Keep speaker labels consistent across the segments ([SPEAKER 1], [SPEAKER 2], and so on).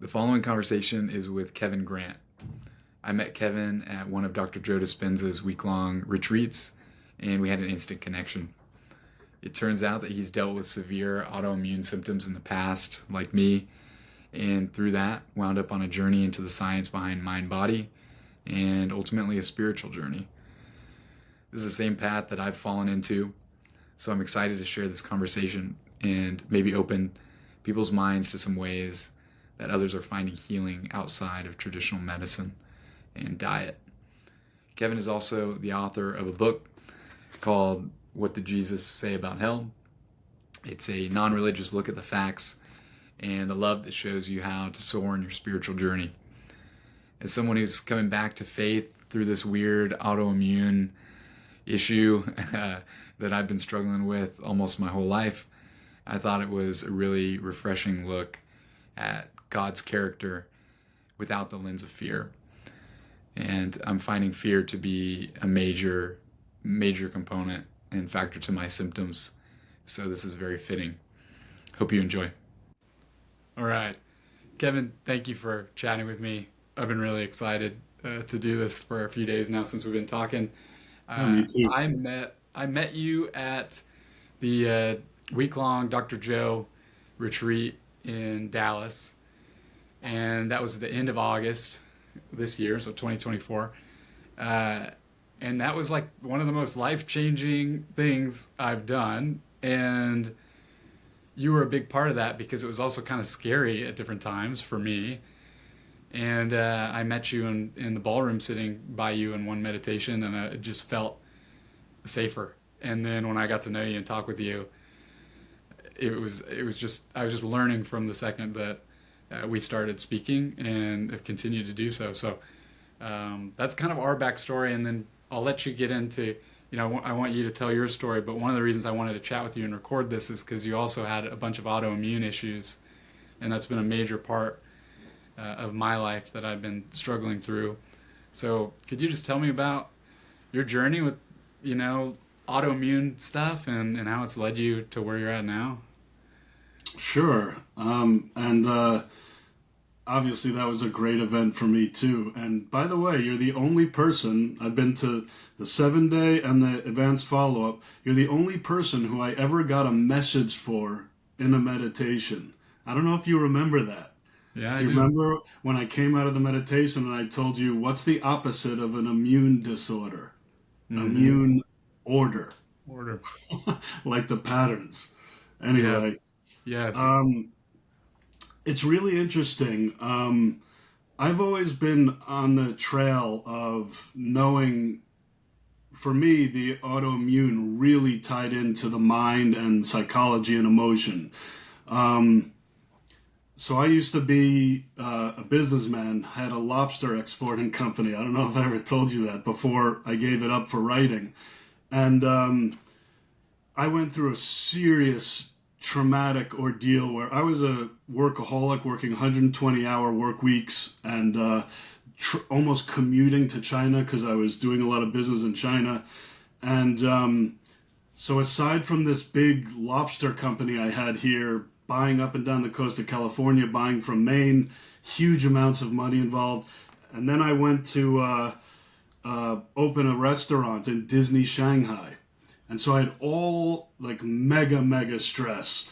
[SPEAKER 1] The following conversation is with Kevin Grant. I met Kevin at one of Dr. Joe Dispenza's week-long retreats, and we had an instant connection. It turns out that he's dealt with severe autoimmune symptoms in the past, like me, and through that wound up on a journey into the science behind mind-body, and ultimately a spiritual journey. This is the same path that I've fallen into, so I'm excited to share this conversation and maybe open people's minds to some ways that others are finding healing outside of traditional medicine and diet. Kevin is also the author of a book called What Did Jesus Say About Hell? It's a non-religious look at the facts and the love that shows you how to soar in your spiritual journey. As someone who's coming back to faith through this weird autoimmune issue that I've been struggling with almost my whole life, I thought it was a really refreshing look at God's character without the lens of fear. And I'm finding fear to be a major component and factor to my symptoms. So this is very fitting. Hope you enjoy. All right. Kevin, thank you for chatting with me. I've been really excited to do this for a few days now since we've been talking.
[SPEAKER 2] Yeah, me too.
[SPEAKER 1] I met you at the week-long Dr. Joe retreat in Dallas, and that was the end of August this year, so 2024. And that was like one of the most life-changing things I've done, and you were a big part of that because it was also kind of scary at different times for me. And I met you in the ballroom sitting by you in one meditation, and it just felt safer. And then when I got to know you and talk with you, it was just I was just learning from the second that we started speaking and have continued to do so. So that's kind of our backstory, and then I'll let you get into. I want you to tell your story, but one of the reasons I wanted to chat with you and record this is because you also had a bunch of autoimmune issues, and that's been a major part of my life that I've been struggling through. So could you just tell me about your journey with, autoimmune stuff and how it's led you to where you're at now?
[SPEAKER 2] Sure. And obviously, that was a great event for me, too. And by the way, you're the only person, I've been to the 7-day and the advanced follow up. You're the only person who I ever got a message for in a meditation. I don't know if you remember that.
[SPEAKER 1] Yeah, I
[SPEAKER 2] Do you
[SPEAKER 1] do.
[SPEAKER 2] remember when I came out of the meditation and I told you what's the opposite of an immune disorder?
[SPEAKER 1] Mm-hmm.
[SPEAKER 2] Immune order,
[SPEAKER 1] Order.
[SPEAKER 2] like the patterns.
[SPEAKER 1] Yes.
[SPEAKER 2] Anyway,
[SPEAKER 1] Yes.
[SPEAKER 2] um, it's really interesting. I've always been on the trail of knowing, for me, the autoimmune really tied into the mind and psychology and emotion. Um, so I used to be a businessman, had a lobster exporting company. I don't know if I ever told you that before I gave it up for writing. And I went through a serious traumatic ordeal where I was a workaholic working 120-hour work weeks and almost commuting to China because I was doing a lot of business in China. And so aside from this big lobster company I had here, buying up and down the coast of California, buying from Maine, huge amounts of money involved. And then I went to open a restaurant in Disney Shanghai. And so I had all like mega stress.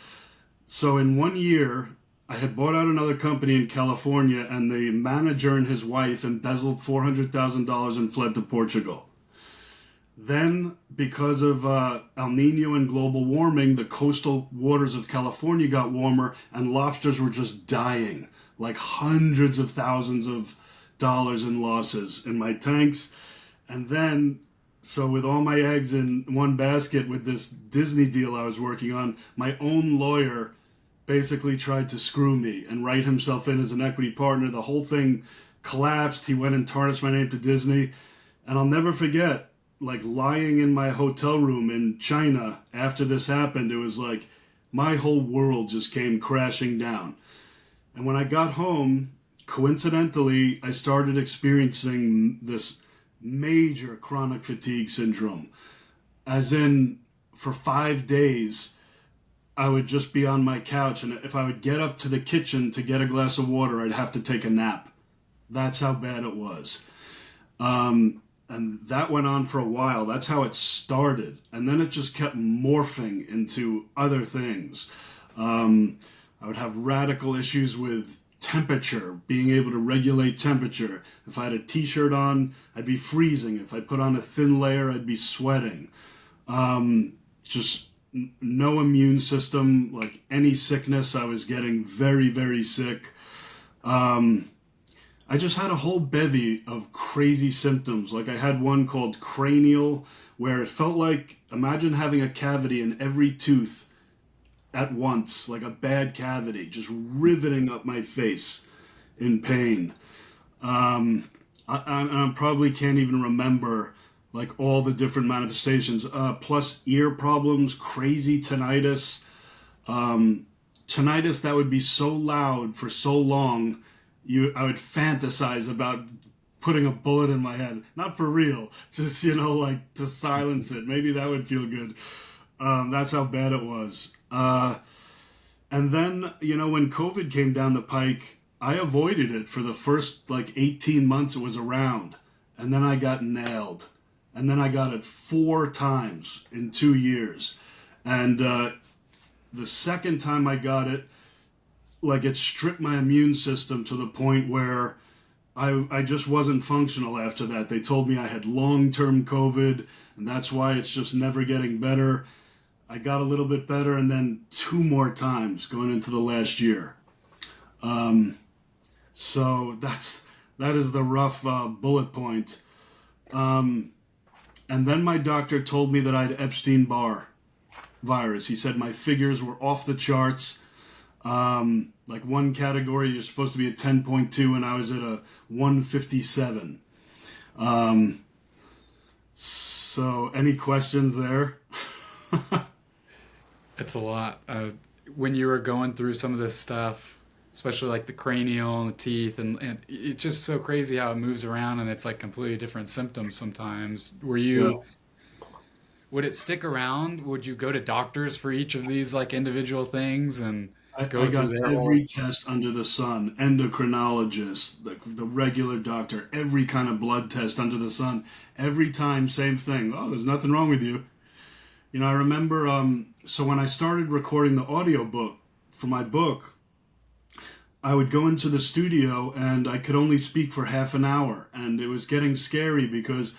[SPEAKER 2] So in 1 year, I had bought out another company in California, and the manager and his wife embezzled $400,000 and fled to Portugal. Then, because of El Nino and global warming, the coastal waters of California got warmer, and lobsters were just dying, like hundreds of thousands of dollars in losses in my tanks. And then, so with all my eggs in one basket with this Disney deal I was working on, my own lawyer basically tried to screw me and write himself in as an equity partner. The whole thing collapsed. He went and tarnished my name to Disney. And I'll never forget, like, lying in my hotel room in China after this happened. It was like my whole world just came crashing down. And when I got home, coincidentally, I started experiencing this major chronic fatigue syndrome. As in, for 5 days, I would just be on my couch, and if I would get up to the kitchen to get a glass of water, I'd have to take a nap. That's how bad it was. And that went on for a while. That's how it started. And then it just kept morphing into other things. I would have radical issues with temperature, being able to regulate temperature. If I had a t-shirt on, I'd be freezing. If I put on a thin layer, I'd be sweating. Just no immune system, like any sickness, I was getting very, very sick. I just had a whole bevy of crazy symptoms. Like I had one called cranial, where it felt like, imagine having a cavity in every tooth at once, like a bad cavity, just riveting up my face in pain. I probably can't even remember like all the different manifestations. Plus ear problems, crazy tinnitus. Tinnitus that would be so loud for so long, I would fantasize about putting a bullet in my head. Not for real, just, like to silence it. Maybe that would feel good. That's how bad it was. And then, when COVID came down the pike, I avoided it for the first 18 months it was around. And then I got nailed. And then I got it 4 times in 2 years. And the second time I got it, it stripped my immune system to the point where I just wasn't functional after that. They told me I had long-term COVID, and that's why it's just never getting better. I got a little bit better, and then 2 more times going into the last year. So that is the rough bullet point. And then my doctor told me that I had Epstein-Barr virus. He said my figures were off the charts. One category, you're supposed to be at 10.2, and I was at a 157. So any questions there?
[SPEAKER 1] It's a lot. When you were going through some of this stuff, especially like the cranial and the teeth, and it's just so crazy how it moves around and it's like completely different symptoms sometimes.
[SPEAKER 2] Yeah.
[SPEAKER 1] Would it stick around? Would you go to doctors for each of these like individual things and
[SPEAKER 2] I
[SPEAKER 1] go through
[SPEAKER 2] got
[SPEAKER 1] their whole?
[SPEAKER 2] every test under the sun, endocrinologist, the regular doctor, every kind of blood test under the sun. Every time, same thing. Oh, there's nothing wrong with you. I remember, so when I started recording the audiobook for my book, I would go into the studio and I could only speak for half an hour. And it was getting scary because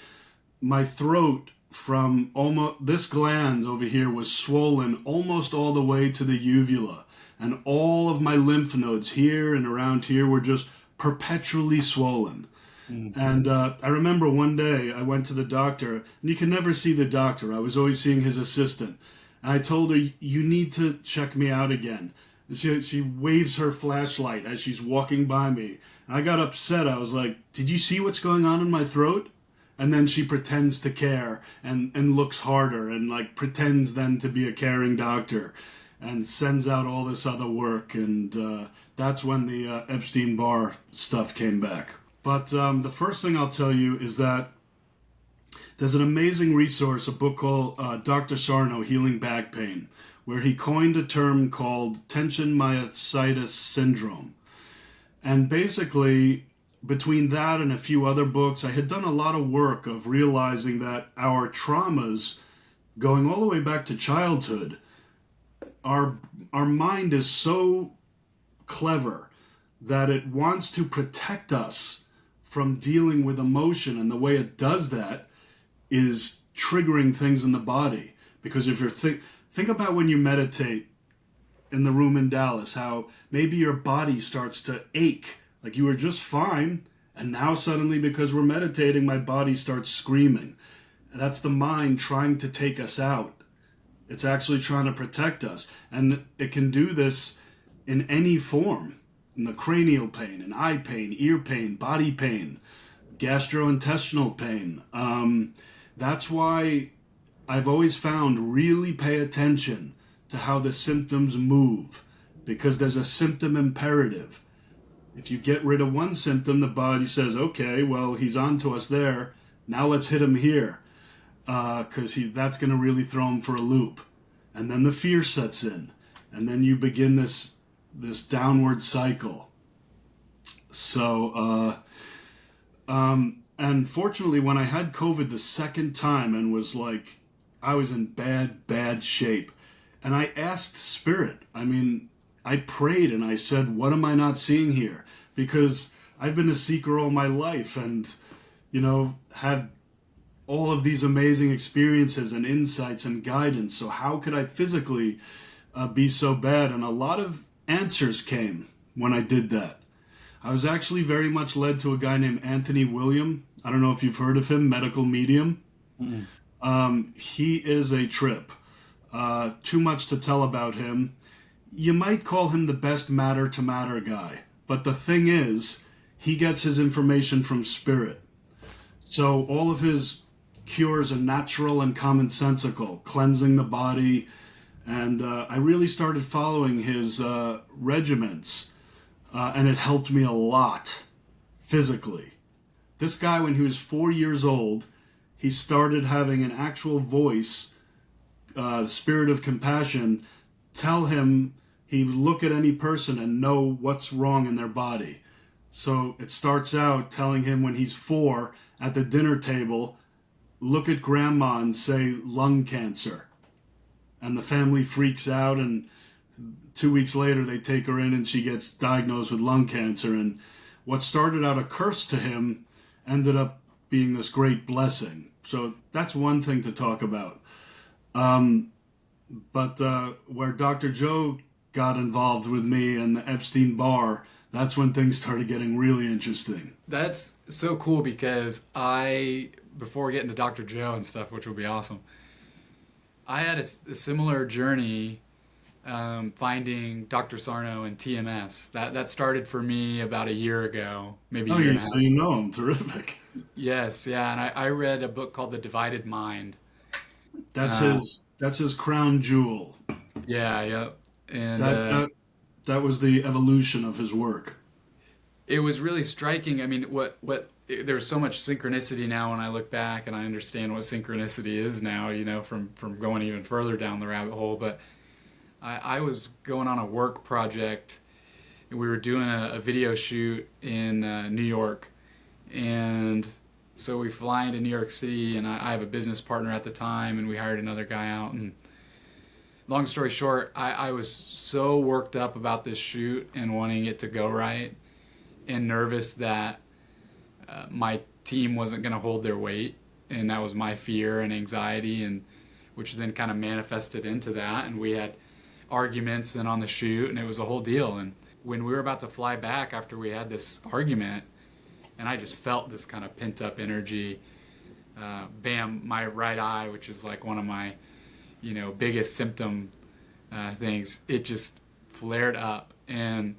[SPEAKER 2] my throat from almost, this gland over here was swollen almost all the way to the uvula. And all of my lymph nodes here and around here were just perpetually swollen. And I remember one day I went to the doctor, and you can never see the doctor. I was always seeing his assistant. And I told her, you need to check me out again. And she waves her flashlight as she's walking by me. And I got upset. I was like, did you see what's going on in my throat? And then she pretends to care and looks harder and pretends then to be a caring doctor and sends out all this other work. And that's when the Epstein-Barr stuff came back. But the first thing I'll tell you is that there's an amazing resource, a book called Dr. Sarno, Healing Back Pain, where he coined a term called tension myositis syndrome. And basically, between that and a few other books, I had done a lot of work of realizing that our traumas, going all the way back to childhood, our mind is so clever that it wants to protect us from dealing with emotion, and the way it does that is triggering things in the body. Because if you're think about when you meditate in the room in Dallas, how maybe your body starts to ache, like you were just fine, and now suddenly because we're meditating, my body starts screaming. That's the mind trying to take us out. It's actually trying to protect us, and it can do this in any form. In the cranial pain, and eye pain, ear pain, body pain, gastrointestinal pain. That's why I've always found really pay attention to how the symptoms move, because there's a symptom imperative. If you get rid of one symptom, the body says, okay, well, he's on to us there. Now let's hit him here, because that's going to really throw him for a loop. And then the fear sets in. and then you begin this downward cycle. So, and fortunately, when I had COVID the second time and was like, I was in bad shape, and I asked Spirit. I mean, I prayed and I said, what am I not seeing here? Because I've been a seeker all my life, and had all of these amazing experiences and insights and guidance. So how could I physically be so bad? And a lot of answers came when I did that. I was actually very much led to a guy named Anthony William. I don't know if you've heard of him, medical medium. He is a trip. Too much to tell about him. You might call him the best matter-to-matter guy. But the thing is, he gets his information from Spirit. So all of his cures are natural and commonsensical, cleansing the body. And I really started following his regiments. And it helped me a lot physically. This guy, when he was 4 years old, he started having an actual voice, spirit of compassion, tell him he would look at any person and know what's wrong in their body. So it starts out telling him when he's 4 at the dinner table, look at grandma and say lung cancer. And the family freaks out, and 2 weeks later they take her in and she gets diagnosed with lung cancer. And what started out a curse to him ended up being this great blessing. So that's one thing to talk about. But where Dr. Joe got involved with me and the Epstein-Barr, that's when things started getting really interesting.
[SPEAKER 1] That's so cool because before getting to Dr. Joe and stuff, which will be awesome, I had a similar journey finding Dr. Sarno and TMS. That started for me about a year ago, maybe a year and a half.
[SPEAKER 2] So you know him. Terrific.
[SPEAKER 1] Yes, yeah, and I read a book called The Divided Mind.
[SPEAKER 2] That's his crown jewel.
[SPEAKER 1] Yeah. And
[SPEAKER 2] that was the evolution of his work.
[SPEAKER 1] It was really striking. I mean, there's so much synchronicity now when I look back and I understand what synchronicity is now, from going even further down the rabbit hole. But I was going on a work project, and we were doing a video shoot in New York. And so we fly into New York City, and I have a business partner at the time, and we hired another guy out. And long story short, I was so worked up about this shoot and wanting it to go right, and nervous that my team wasn't going to hold their weight, and that was my fear and anxiety, and which then kind of manifested into that. And we had arguments then on the shoot, and it was a whole deal. And when we were about to fly back after we had this argument, and I just felt this kind of pent up energy, bam, my right eye, which is like one of my biggest symptom things, it just flared up. And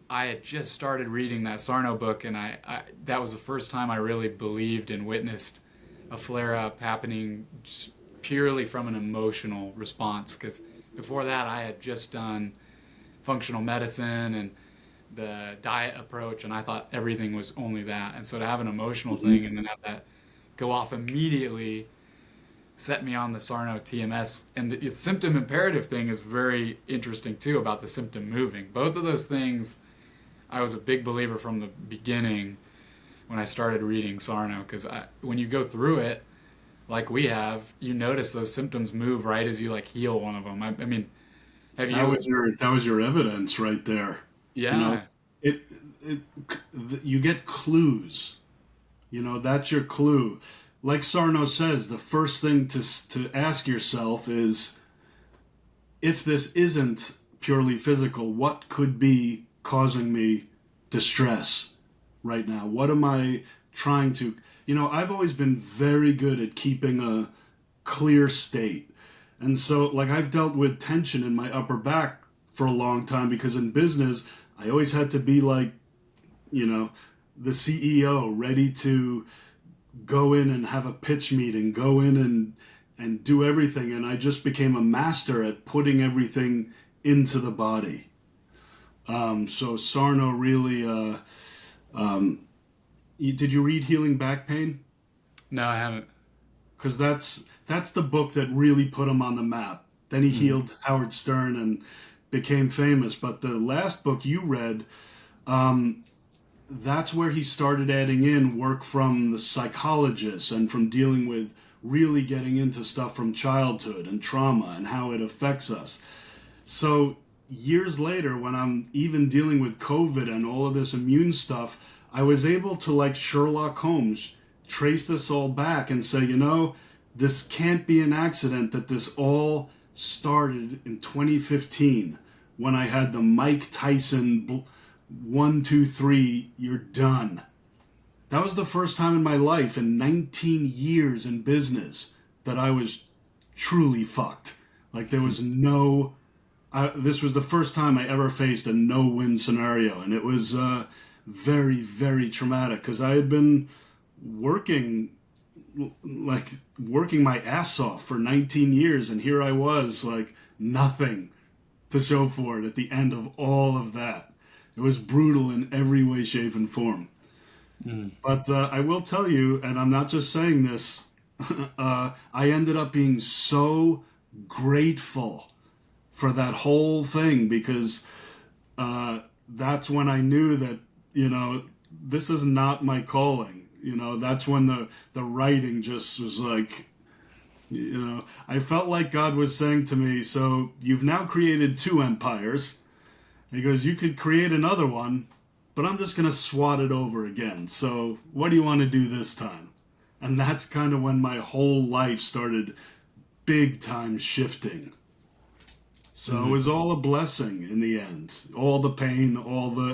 [SPEAKER 1] I had just started reading that Sarno book, and I that was the first time I really believed and witnessed a flare up happening just purely from an emotional response. Because before that, I had just done functional medicine and the diet approach, and I thought everything was only that. And so to have an emotional thing and then have that go off immediately set me on the Sarno TMS. And the symptom imperative thing is very interesting too, about the symptom moving. Both of those things, I was a big believer from the beginning when I started reading Sarno, because when you go through it, like we have, you notice those symptoms move right as you heal one of them. I mean, have you?
[SPEAKER 2] That was your evidence right there.
[SPEAKER 1] Yeah.
[SPEAKER 2] You get clues. That's your clue. Like Sarno says, the first thing to ask yourself is, if this isn't purely physical, what could be causing me distress right now? What am I trying to... I've always been very good at keeping a clear state. And so, I've dealt with tension in my upper back for a long time, because in business, I always had to be the CEO, ready to go in and have a pitch meeting, go in and do everything. And I just became a master at putting everything into the body. So Sarno really... did you read Healing Back Pain?
[SPEAKER 1] No, I haven't.
[SPEAKER 2] Because that's the book that really put him on the map. Then he healed Howard Stern and became famous. But the last book you read, that's where he started adding in work from the psychologists and from dealing with really getting into stuff from childhood and trauma and how it affects us. So years later, when I'm even dealing with COVID and all of this immune stuff, I was able to, like Sherlock Holmes, trace this all back and say, this can't be an accident that this all started in 2015 when I had the Mike Tyson 1, 2, 3, you're done. That was the first time in my life in 19 years in business that I was truly fucked. Like there was this was the first time I ever faced a no-win scenario. And it was very, very traumatic because I had been working my ass off for 19 years. And here I was, like, nothing to show for it at the end of all of that. It was brutal in every way, shape, and form. But I will tell you, and I'm not just saying this, I ended up being so grateful for that whole thing because that's when I knew that, this is not my calling. That's when the writing just was like, I felt like God was saying to me, so you've now created 2 empires. He goes, you could create another one, but I'm just going to swat it over again. So what do you want to do this time? And that's kind of when my whole life started big time shifting. So it was all a blessing in the end. All the pain,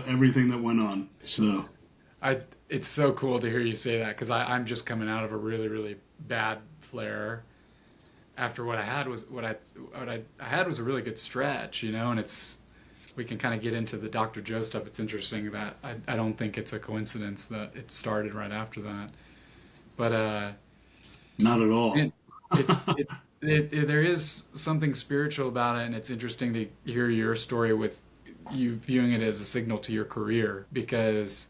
[SPEAKER 2] everything that went on. So
[SPEAKER 1] it's so cool to hear you say that because I'm just coming out of a really, really bad flare. After what I had was what I had was a really good stretch, and we can kind of get into the Dr. Joe stuff. It's interesting that I don't think it's a coincidence that it started right after that, but
[SPEAKER 2] not at all.
[SPEAKER 1] There is something spiritual about it, and it's interesting to hear your story with you viewing it as a signal to your career because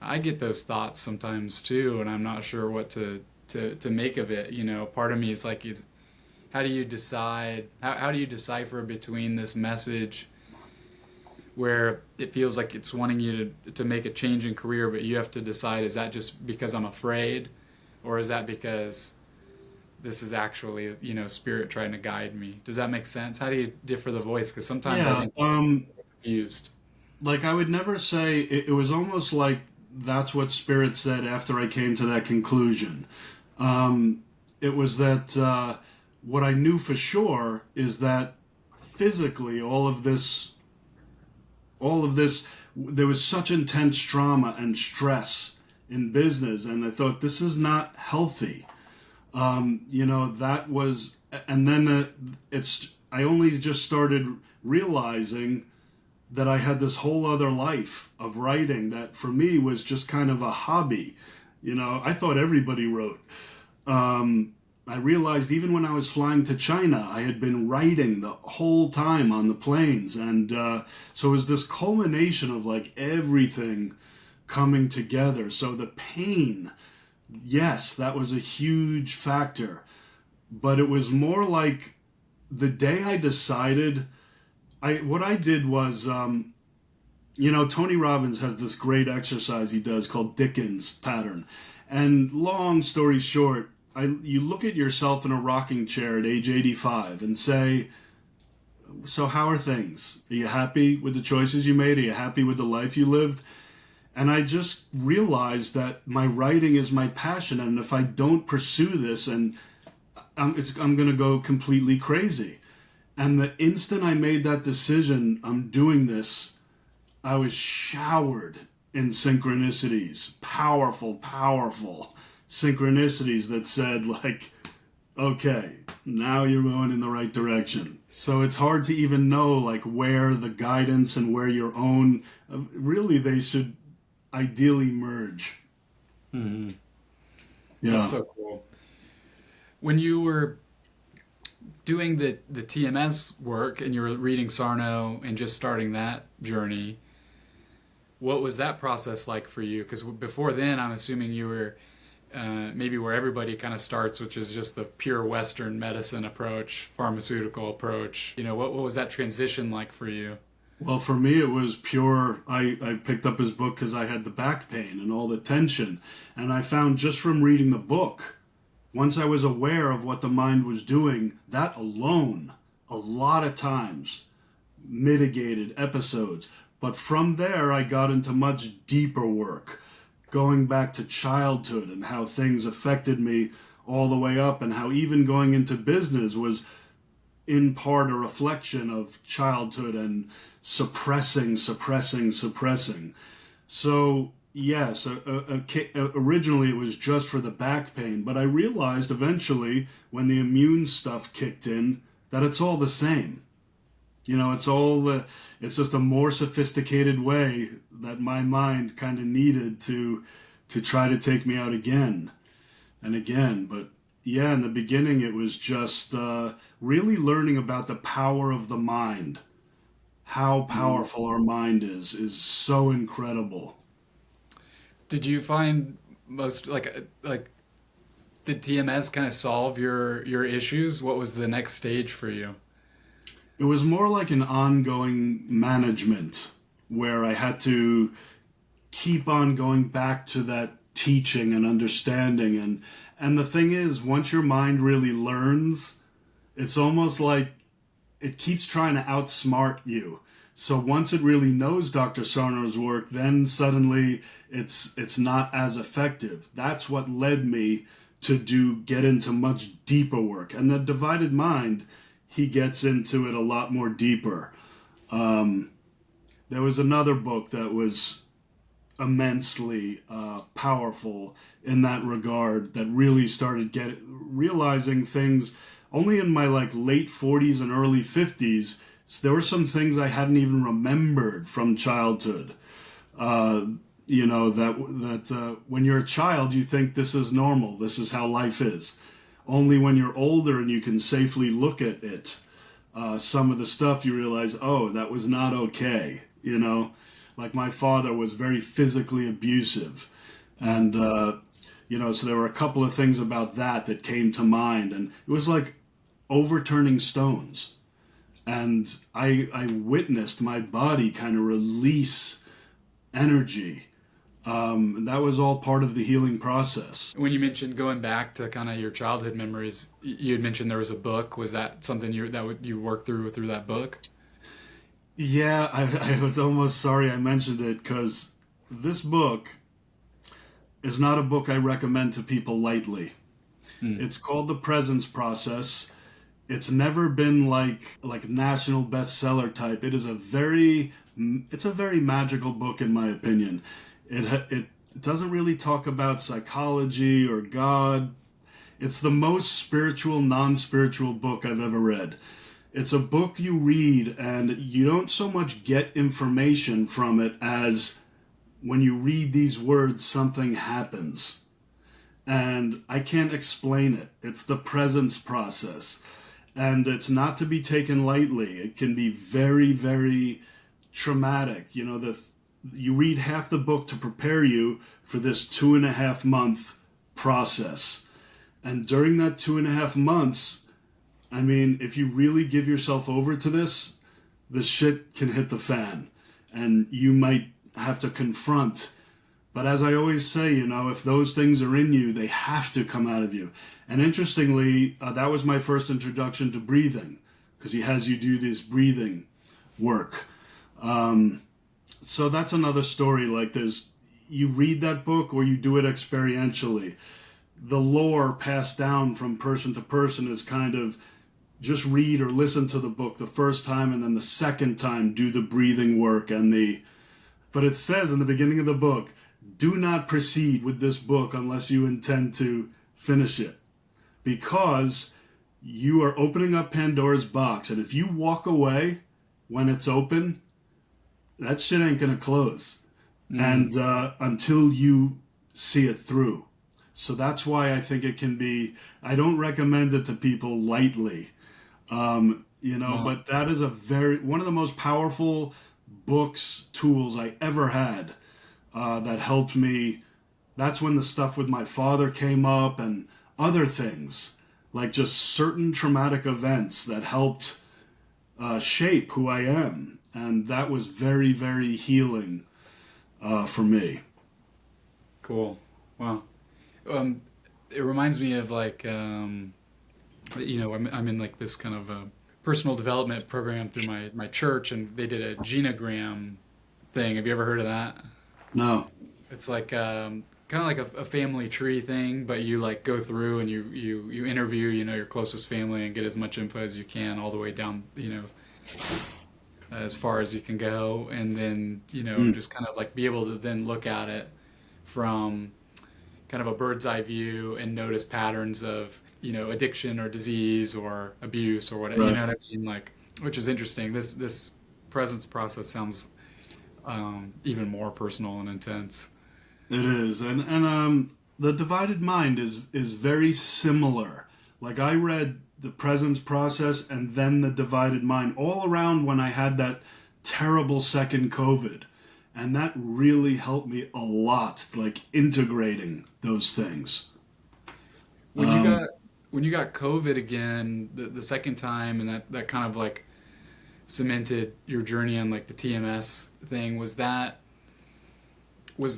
[SPEAKER 1] I get those thoughts sometimes too, and I'm not sure what to make of it. Part of me is like, how do you decide? How do you decipher between this message where it feels like it's wanting you to make a change in career, but you have to decide, is that just because I'm afraid, or is that because this is actually, spirit trying to guide me? Does that make sense? How do you differ the voice? Because sometimes I think I'm confused.
[SPEAKER 2] Like I would never say, it was almost like that's what spirit said after I came to that conclusion. It was that what I knew for sure is that physically all of this, there was such intense trauma and stress in business, and I thought this is not healthy. That was, and then I only just started realizing that I had this whole other life of writing that for me was just kind of a hobby. I thought everybody wrote. I realized even when I was flying to China, I had been writing the whole time on the planes. And so it was this culmination of like everything coming together. So the pain, yes, that was a huge factor. But it was more like the day I decided, what I did was, Tony Robbins has this great exercise he does called Dickens pattern. And long story short, you look at yourself in a rocking chair at age 85 and say, so how are things? Are you happy with the choices you made? Are you happy with the life you lived? And I just realized that my writing is my passion, and if I don't pursue this, and I'm going to go completely crazy. And the instant I made that decision, I'm doing this, I was showered in synchronicities, powerful synchronicities that said like, okay, now you're going in the right direction. So it's hard to even know like where the guidance and where your own, really they should ideally merge.
[SPEAKER 1] Mm-hmm.
[SPEAKER 2] Yeah.
[SPEAKER 1] That's so cool. When you were doing the TMS work and you were reading Sarno and just starting that journey, what was that process like for you? Because before then, I'm assuming you were maybe where everybody kind of starts, which is just the pure Western medicine approach, pharmaceutical approach. What was that transition like for you?
[SPEAKER 2] Well, for me, it was pure. I picked up his book because I had the back pain and all the tension. And I found just from reading the book, once I was aware of what the mind was doing, that alone, a lot of times, mitigated episodes. But from there, I got into much deeper work, going back to childhood and how things affected me all the way up, and how even going into business was in part a reflection of childhood and suppressing. So, yes, originally it was just for the back pain, but I realized eventually when the immune stuff kicked in that it's all the same. It's just a more sophisticated way that my mind kind of needed to try to take me out again and again. But yeah, in the beginning, it was just really learning about the power of the mind. How powerful our mind is so incredible.
[SPEAKER 1] Did you find most like did TMS kind of solve your issues? What was the next stage for you?
[SPEAKER 2] It was more like an ongoing management where I had to keep on going back to that teaching and understanding. And the thing is, once your mind really learns, it's almost like it keeps trying to outsmart you. So once it really knows Dr. Sarno's work, then suddenly it's not as effective. That's what led me to get into much deeper work. And the divided mind, he gets into it a lot more deeper. There was another book that was immensely powerful in that regard, that really started realizing things only in my late 40s and early 50s. So there were some things I hadn't even remembered from childhood. That when you're a child, you think this is normal, this is how life is. Only when you're older and you can safely look at it, some of the stuff you realize, oh, that was not okay. Like my father was very physically abusive. And, so there were a couple of things about that came to mind. And it was like overturning stones. And I witnessed my body kind of release energy. And that was all part of the healing process.
[SPEAKER 1] When you mentioned going back to kind of your childhood memories, you had mentioned there was a book. Was that something you worked through that book?
[SPEAKER 2] Yeah, I was almost sorry I mentioned it, because this book is not a book I recommend to people lightly. It's called The Presence Process. It's never been like national bestseller type. It's a very magical book in my opinion. It doesn't really talk about psychology or God. It's the most spiritual, non-spiritual book I've ever read. It's a book you read and you don't so much get information from it as when you read these words, something happens. And I can't explain it. It's the presence process. And it's not to be taken lightly. It can be very, very traumatic. You read half the book to prepare you for this 2.5 month process. And during that 2.5 months, I mean, if you really give yourself over to this, the shit can hit the fan. And you might have to confront. But as I always say, if those things are in you, they have to come out of you. And interestingly, that was my first introduction to breathing, because he has you do this breathing work. So that's another story. You read that book or you do it experientially. The lore passed down from person to person is kind of just read or listen to the book the first time, and then the second time do the breathing work but it says in the beginning of the book, do not proceed with this book unless you intend to finish it, because you are opening up Pandora's box. And if you walk away when it's open, that shit ain't going to close. And until you see it through. So that's why I think it can be, I don't recommend it to people lightly. But that is one of the most powerful books, tools I ever had, that that's when the stuff with my father came up and other things, like just certain traumatic events that helped shape who I am. And that was very, very healing for me.
[SPEAKER 1] Cool. Wow. It reminds me of like, I'm in like this kind of a personal development program through my church, and they did a genogram thing. Have you ever heard of that?
[SPEAKER 2] No.
[SPEAKER 1] It's like kind of like a family tree thing, but you like go through and you interview, your closest family and get as much info as you can, all the way down, as far as you can go, and then
[SPEAKER 2] Mm.
[SPEAKER 1] just kind of like be able to then look at it from kind of a bird's eye view and notice patterns of addiction or disease or abuse or whatever, you
[SPEAKER 2] Right.
[SPEAKER 1] know what I mean, like, which is interesting. This presence process sounds even more personal and intense.
[SPEAKER 2] It is, and the divided mind is very similar. Like I read the presence process and then the divided mind all around when I had that terrible second COVID, and that really helped me a lot. Like integrating those things.
[SPEAKER 1] when you
[SPEAKER 2] Um,
[SPEAKER 1] got when you got COVID again the second time, and that kind of like cemented your journey on like the TMS thing, was the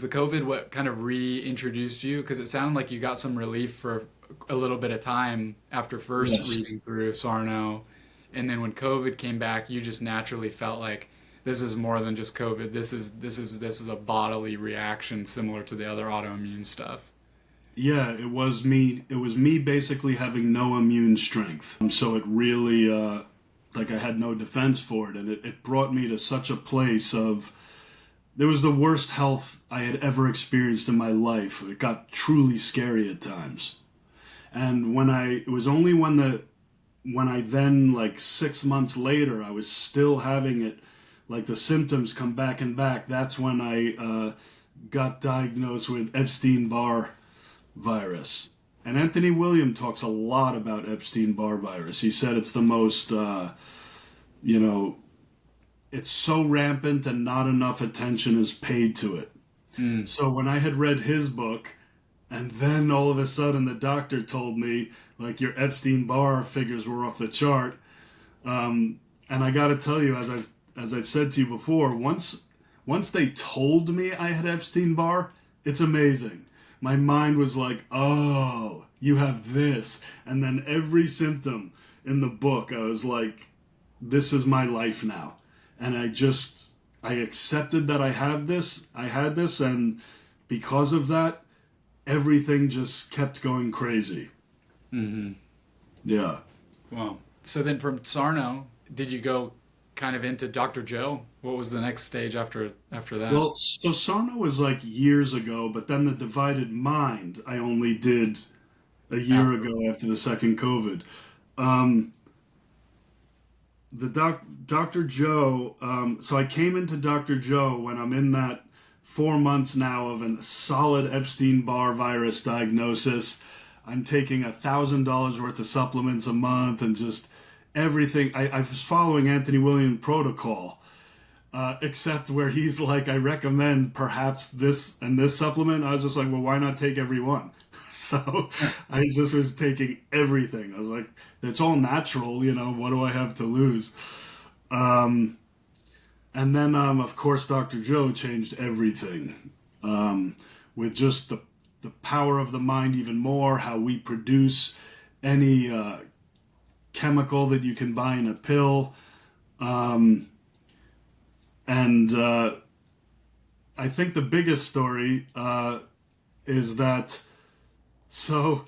[SPEAKER 1] COVID what kind of reintroduced you? Because it sounded like you got some relief for a little bit of time after first
[SPEAKER 2] yes.
[SPEAKER 1] reading through Sarno, and then when COVID came back, you just naturally felt like this is more than just COVID. This is a bodily reaction similar to the other autoimmune stuff.
[SPEAKER 2] Yeah, it was me. It was me basically having no immune strength. So it really, like I had no defense for it. And it brought me to such a place of, there was the worst health I had ever experienced in my life. It got truly scary at times. And it was only when I then, like 6 months later, I was still having it, like the symptoms come back and back. That's when I got diagnosed with Epstein-Barr virus. And Anthony William talks a lot about Epstein-Barr virus. He said it's the most, you know, it's so rampant and not enough attention is paid to it.
[SPEAKER 1] Mm.
[SPEAKER 2] So when I had read his book, and then all of a sudden the doctor told me, like, your Epstein-Barr figures were off the chart. And I got to tell you, as I've said to you before, once they told me I had Epstein-Barr, it's amazing. My mind was like, oh, you have this. And then every symptom in the book, I was like, this is my life now. And I accepted that I had this, and because of that, everything just kept going crazy.
[SPEAKER 1] Hmm.
[SPEAKER 2] Yeah.
[SPEAKER 1] Wow. So then from Sarno, did you go kind of into Dr. Joe? What was the next stage after that?
[SPEAKER 2] Well, so Sarno was like years ago, but then the divided mind I only did a year
[SPEAKER 1] After.
[SPEAKER 2] ago after the second COVID. Um, Dr. Joe. So I came into Dr. Joe when I'm in that 4 months now of a solid Epstein-Barr virus diagnosis. I'm taking $1,000 worth of supplements a month and just everything. I was following Anthony William protocol, except where he's like, I recommend perhaps this and this supplement. I was just like, well, why not take every one? So I just was taking everything. I was like, it's all natural, what do I have to lose? Um, and then, of course, Dr. Joe changed everything, with just the power of the mind even more, how we produce any chemical that you can buy in a pill. Um, and I think the biggest story is that, so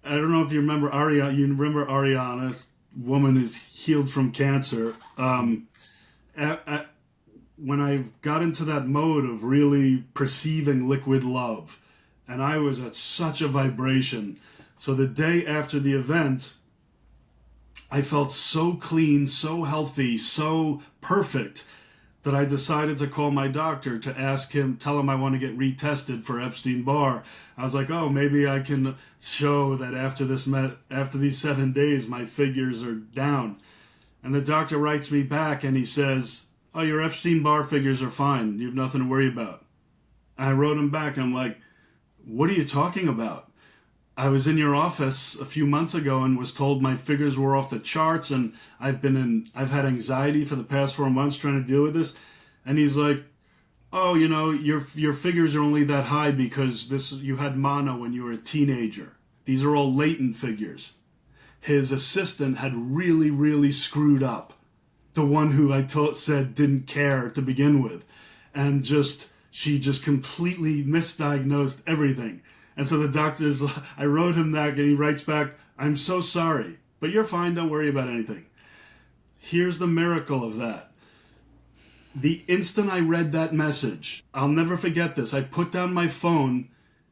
[SPEAKER 2] I don't know if you remember Ariana. You remember Ariana, woman who's healed from cancer. When I got into that mode of really perceiving liquid love, and I was at such a vibration. So the day after the event, I felt so clean, so healthy, so perfect that I decided to call my doctor to tell him I want to get retested for Epstein-Barr. I was like, oh, maybe I can show that after these 7 days, my figures are down. And the doctor writes me back and he says, oh, your Epstein-Barr figures are fine. You have nothing to worry about. And I wrote him back. I'm like, What are you talking about? I was in your office a few months ago and was told my figures were off the charts, and I've had anxiety for the past 4 months trying to deal with this. And he's like, "Oh, your figures are only that high because you had mono when you were a teenager. These are all latent figures." His assistant had really, really screwed up. The one who said didn't care to begin with, and she just completely misdiagnosed everything. And so the doctor's, I wrote him that, and he writes back, "I'm so sorry, but you're fine. Don't worry about anything." Here's the miracle of that. The instant I read that message, I'll never forget this. I put down my phone,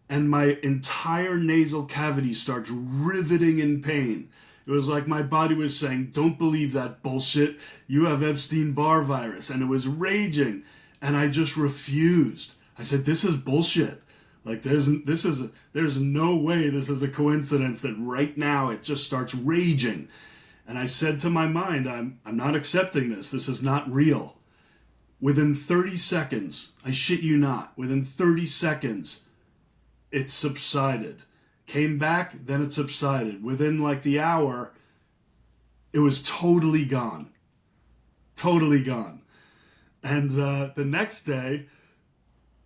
[SPEAKER 2] and my entire nasal cavity starts riveting in pain. It was like my body was saying, "Don't believe that bullshit. You have Epstein-Barr virus." And it was raging. And I just refused. I said, "This is bullshit. Like, there's no way this is a coincidence that right now it just starts raging." And I said to my mind, I'm not accepting this. This is not real. Within 30 seconds, I shit you not, within 30 seconds, it subsided. Came back, then it subsided. Within like the hour, it was totally gone. Totally gone. And the next day,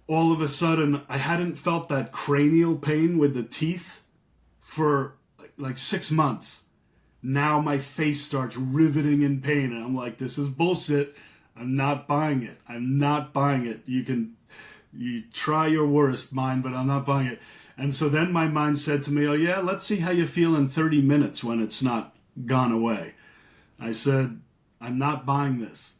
[SPEAKER 2] all of a sudden, I hadn't felt that cranial pain with the teeth for like 6 months. Now my face starts riveting in pain, and I'm like, "This is bullshit. I'm not buying it. I'm not buying it. You try your worst, mind, but I'm not buying it." And so then my mind said to me, "Oh yeah, let's see how you feel in 30 minutes when it's not gone away." I said, "I'm not buying this."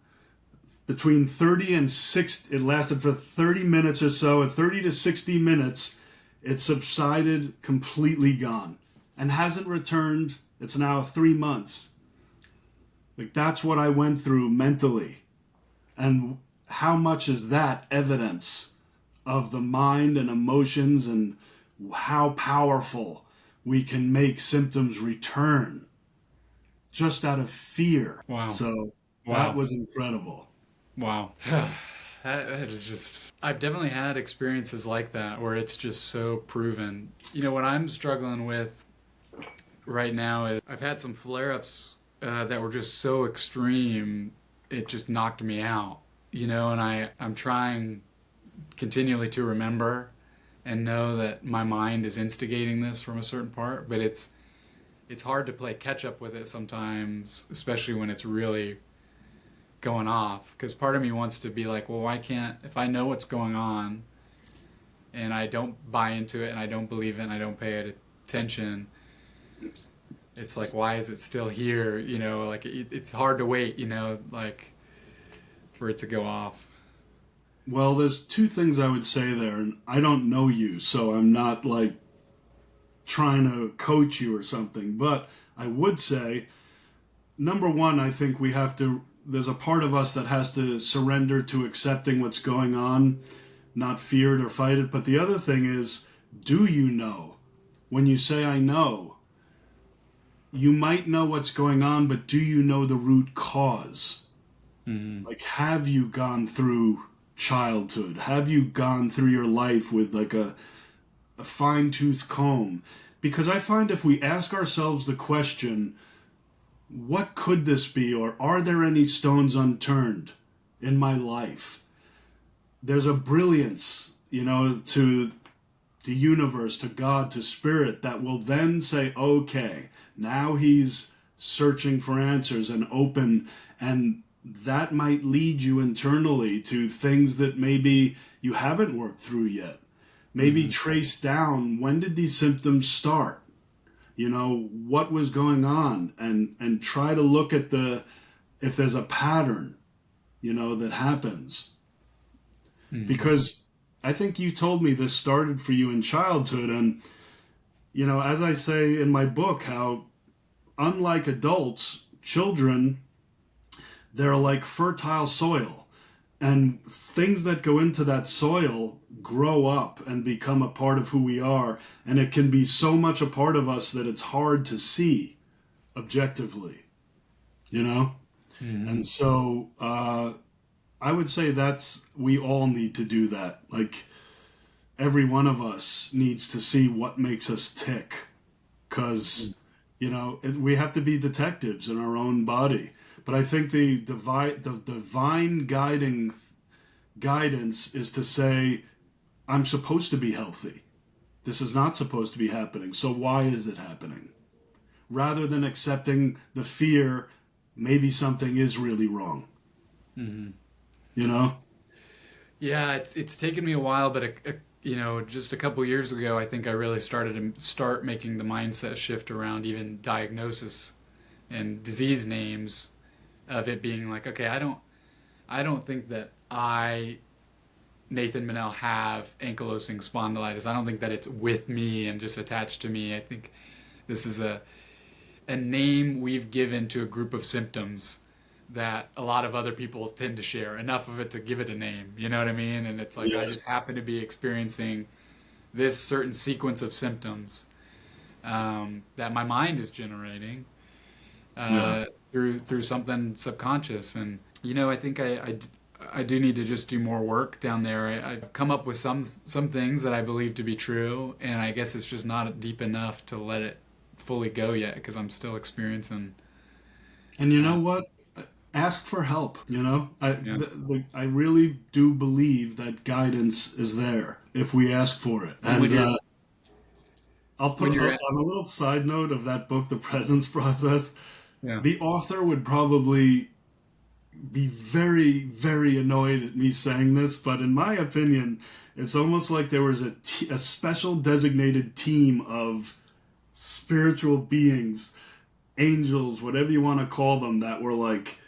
[SPEAKER 2] Between 30 and 60, it lasted for 30 minutes or so. At 30 to 60 minutes, it subsided, completely gone, and hasn't returned. It's now 3 months. Like, that's what I went through mentally. And how much is that evidence of the mind and emotions, and how powerful we can make symptoms return just out of fear.
[SPEAKER 1] Wow.
[SPEAKER 2] So
[SPEAKER 1] Wow.
[SPEAKER 2] that was incredible.
[SPEAKER 1] Wow. That is just, I've definitely had experiences like that where it's just so proven. What I'm struggling with right now is I've had some flare-ups that were just so extreme, it just knocked me out. And I'm trying continually to remember and know that my mind is instigating this from a certain part, but it's hard to play catch up with it sometimes, especially when it's really going off, because part of me wants to be like, well, why can't, if I know what's going on and I don't buy into it and I don't believe it and I don't pay it attention, it's like, why is it still here? Like it's hard to wait, like for it to go off.
[SPEAKER 2] Well, there's two things I would say there, and I don't know you, so I'm not like trying to coach you or something, but I would say, number one, I think there's a part of us that has to surrender to accepting what's going on, not fear it or fight it. But the other thing is, do you know? When you say "I know," you might know what's going on, but do you know the root cause? Mm-hmm. Like, have you gone through childhood? Have you gone through your life with like a fine-tooth comb? Because I find if we ask ourselves the question, what could this be, or are there any stones unturned in my life? There's a brilliance, to the universe, to God, to spirit, that will then say, okay, now he's searching for answers and open, and that might lead you internally to things that maybe you haven't worked through yet. Maybe trace down, when did these symptoms start? What was going on, and try to look at if there's a pattern, that happens. Mm-hmm. Because I think you told me this started for you in childhood, and, as I say in my book, how unlike adults, children, they're like fertile soil, and things that go into that soil grow up and become a part of who we are, and it can be so much a part of us that it's hard to see objectively, Mm-hmm. And so I would say we all need to do that. Like, every one of us needs to see what makes us tick, because we have to be detectives in our own body. But I think the divine guidance is to say, I'm supposed to be healthy. This is not supposed to be happening. So why is it happening? Rather than accepting the fear, maybe something is really wrong.
[SPEAKER 1] Hmm.
[SPEAKER 2] You know?
[SPEAKER 1] Yeah, it's taken me a while, but just a couple years ago, I think I really started to start making the mindset shift around even diagnosis and disease names, of it being like, okay, I don't think that Nathan Manel, have ankylosing spondylitis. I don't think that it's with me and just attached to me. I think this is a name we've given to a group of symptoms that a lot of other people tend to share. Enough of it to give it a name, you know what I mean? And it's like I
[SPEAKER 2] Yes.
[SPEAKER 1] just happen to be experiencing this certain sequence of symptoms, that my mind is generating,
[SPEAKER 2] Yeah.
[SPEAKER 1] through something subconscious. And I think I do need to just do more work down there. I've come up with some things that I believe to be true, and I guess it's just not deep enough to let it fully go yet because I'm still experiencing.
[SPEAKER 2] And you
[SPEAKER 1] Uh,
[SPEAKER 2] know what? Ask for help.
[SPEAKER 1] yeah.
[SPEAKER 2] I really do believe that guidance is there if we ask for it.
[SPEAKER 1] And when
[SPEAKER 2] And
[SPEAKER 1] you're
[SPEAKER 2] I'll
[SPEAKER 1] when
[SPEAKER 2] put
[SPEAKER 1] you're at
[SPEAKER 2] on a little side note of that book, The Presence Process.
[SPEAKER 1] yeah.
[SPEAKER 2] The author would probably be very, very annoyed at me saying this, but in my opinion, it's almost like there was a special designated team of spiritual beings, angels, whatever you want to call them, that were like,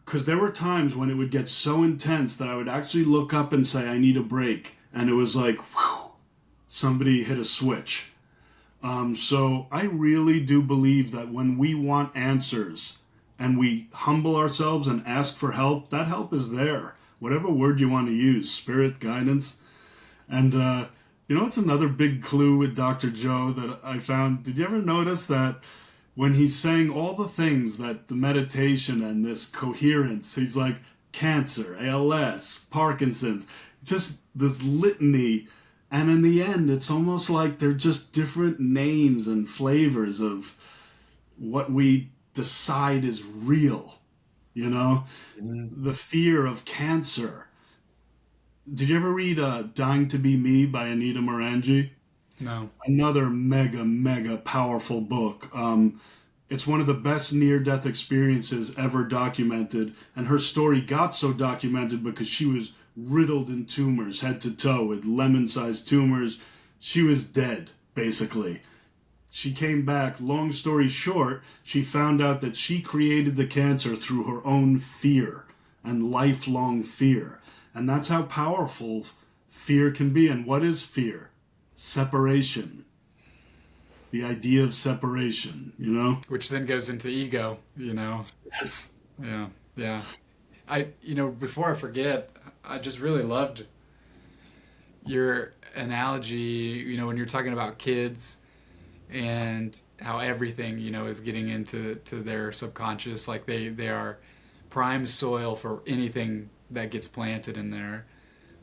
[SPEAKER 2] because there were times when it would get so intense that I would actually look up and say, I need a break. And it was like, whew, somebody hit a switch. So I really do believe that when we want answers and we humble ourselves and ask for help, that help is there. Whatever word you want to use, spirit, guidance. And it's another big clue with Dr. Joe that I found. Did you ever notice that when he's saying all the things that the meditation and this coherence, he's like cancer, ALS, Parkinson's, just this litany. And in the end, it's almost like they're just different names and flavors of what we decide is real. You know,
[SPEAKER 1] Mhm.
[SPEAKER 2] the fear of cancer. Did you ever read Dying to Be Me by Anita Morangi?
[SPEAKER 1] No.
[SPEAKER 2] Another mega, mega powerful book. It's one of the best near death experiences ever documented. And her story got so documented because she was riddled in tumors, head to toe, with lemon sized tumors. She was dead, basically. She came back. Long story short, she found out that she created the cancer through her own fear and lifelong fear. And that's how powerful fear can be. And what is fear? Separation. The idea of separation.
[SPEAKER 1] Which then goes into ego.
[SPEAKER 2] Yes.
[SPEAKER 1] Yeah. Yeah. Before I forget, I just really loved your analogy, when you're talking about kids and how everything, is getting to their subconscious, like they are prime soil for anything that gets planted in there.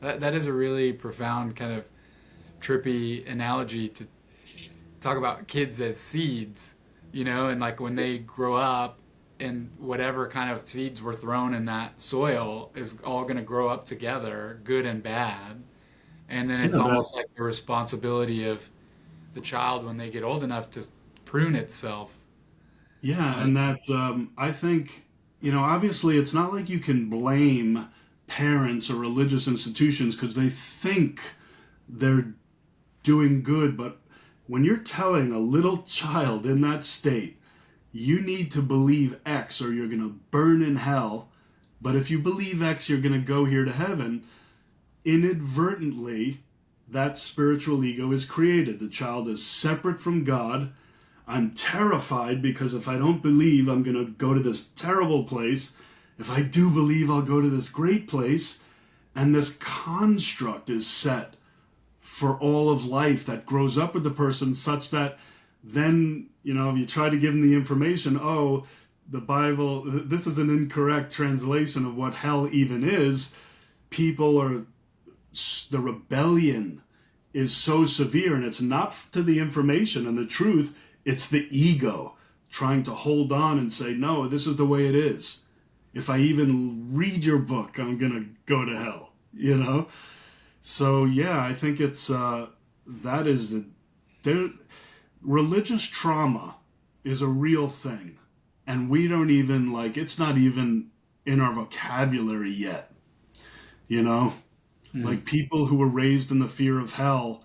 [SPEAKER 1] That is a really profound kind of trippy analogy to talk about kids as seeds, and like when they grow up, and whatever kind of seeds were thrown in that soil is all going to grow up together, good and bad. And then
[SPEAKER 2] Yeah,
[SPEAKER 1] it's
[SPEAKER 2] that,
[SPEAKER 1] almost like the responsibility of the child when they get old enough to prune itself.
[SPEAKER 2] yeah,
[SPEAKER 1] Uh,
[SPEAKER 2] and that I think, obviously it's not like you can blame parents or religious institutions because they think they're doing good, but when you're telling a little child in that state, you need to believe X or you're going to burn in hell, but if you believe X, you're going to go here to heaven, inadvertently, that spiritual ego is created. The child is separate from God. I'm terrified because if I don't believe, I'm going to go to this terrible place. If I do believe, I'll go to this great place. And this construct is set for all of life that grows up with the person, such that then, if you try to give them the information, oh, the Bible, this is an incorrect translation of what hell even is. People are, the rebellion is so severe, and it's not to the information and the truth, it's the ego trying to hold on and say, no, this is the way it is. If I even read your book, I'm going to go to hell, you know? So, yeah, I think it's, that is, religious trauma is a real thing. And we don't even, like, it's not even in our vocabulary yet, you know? Like people who were raised in the fear of hell,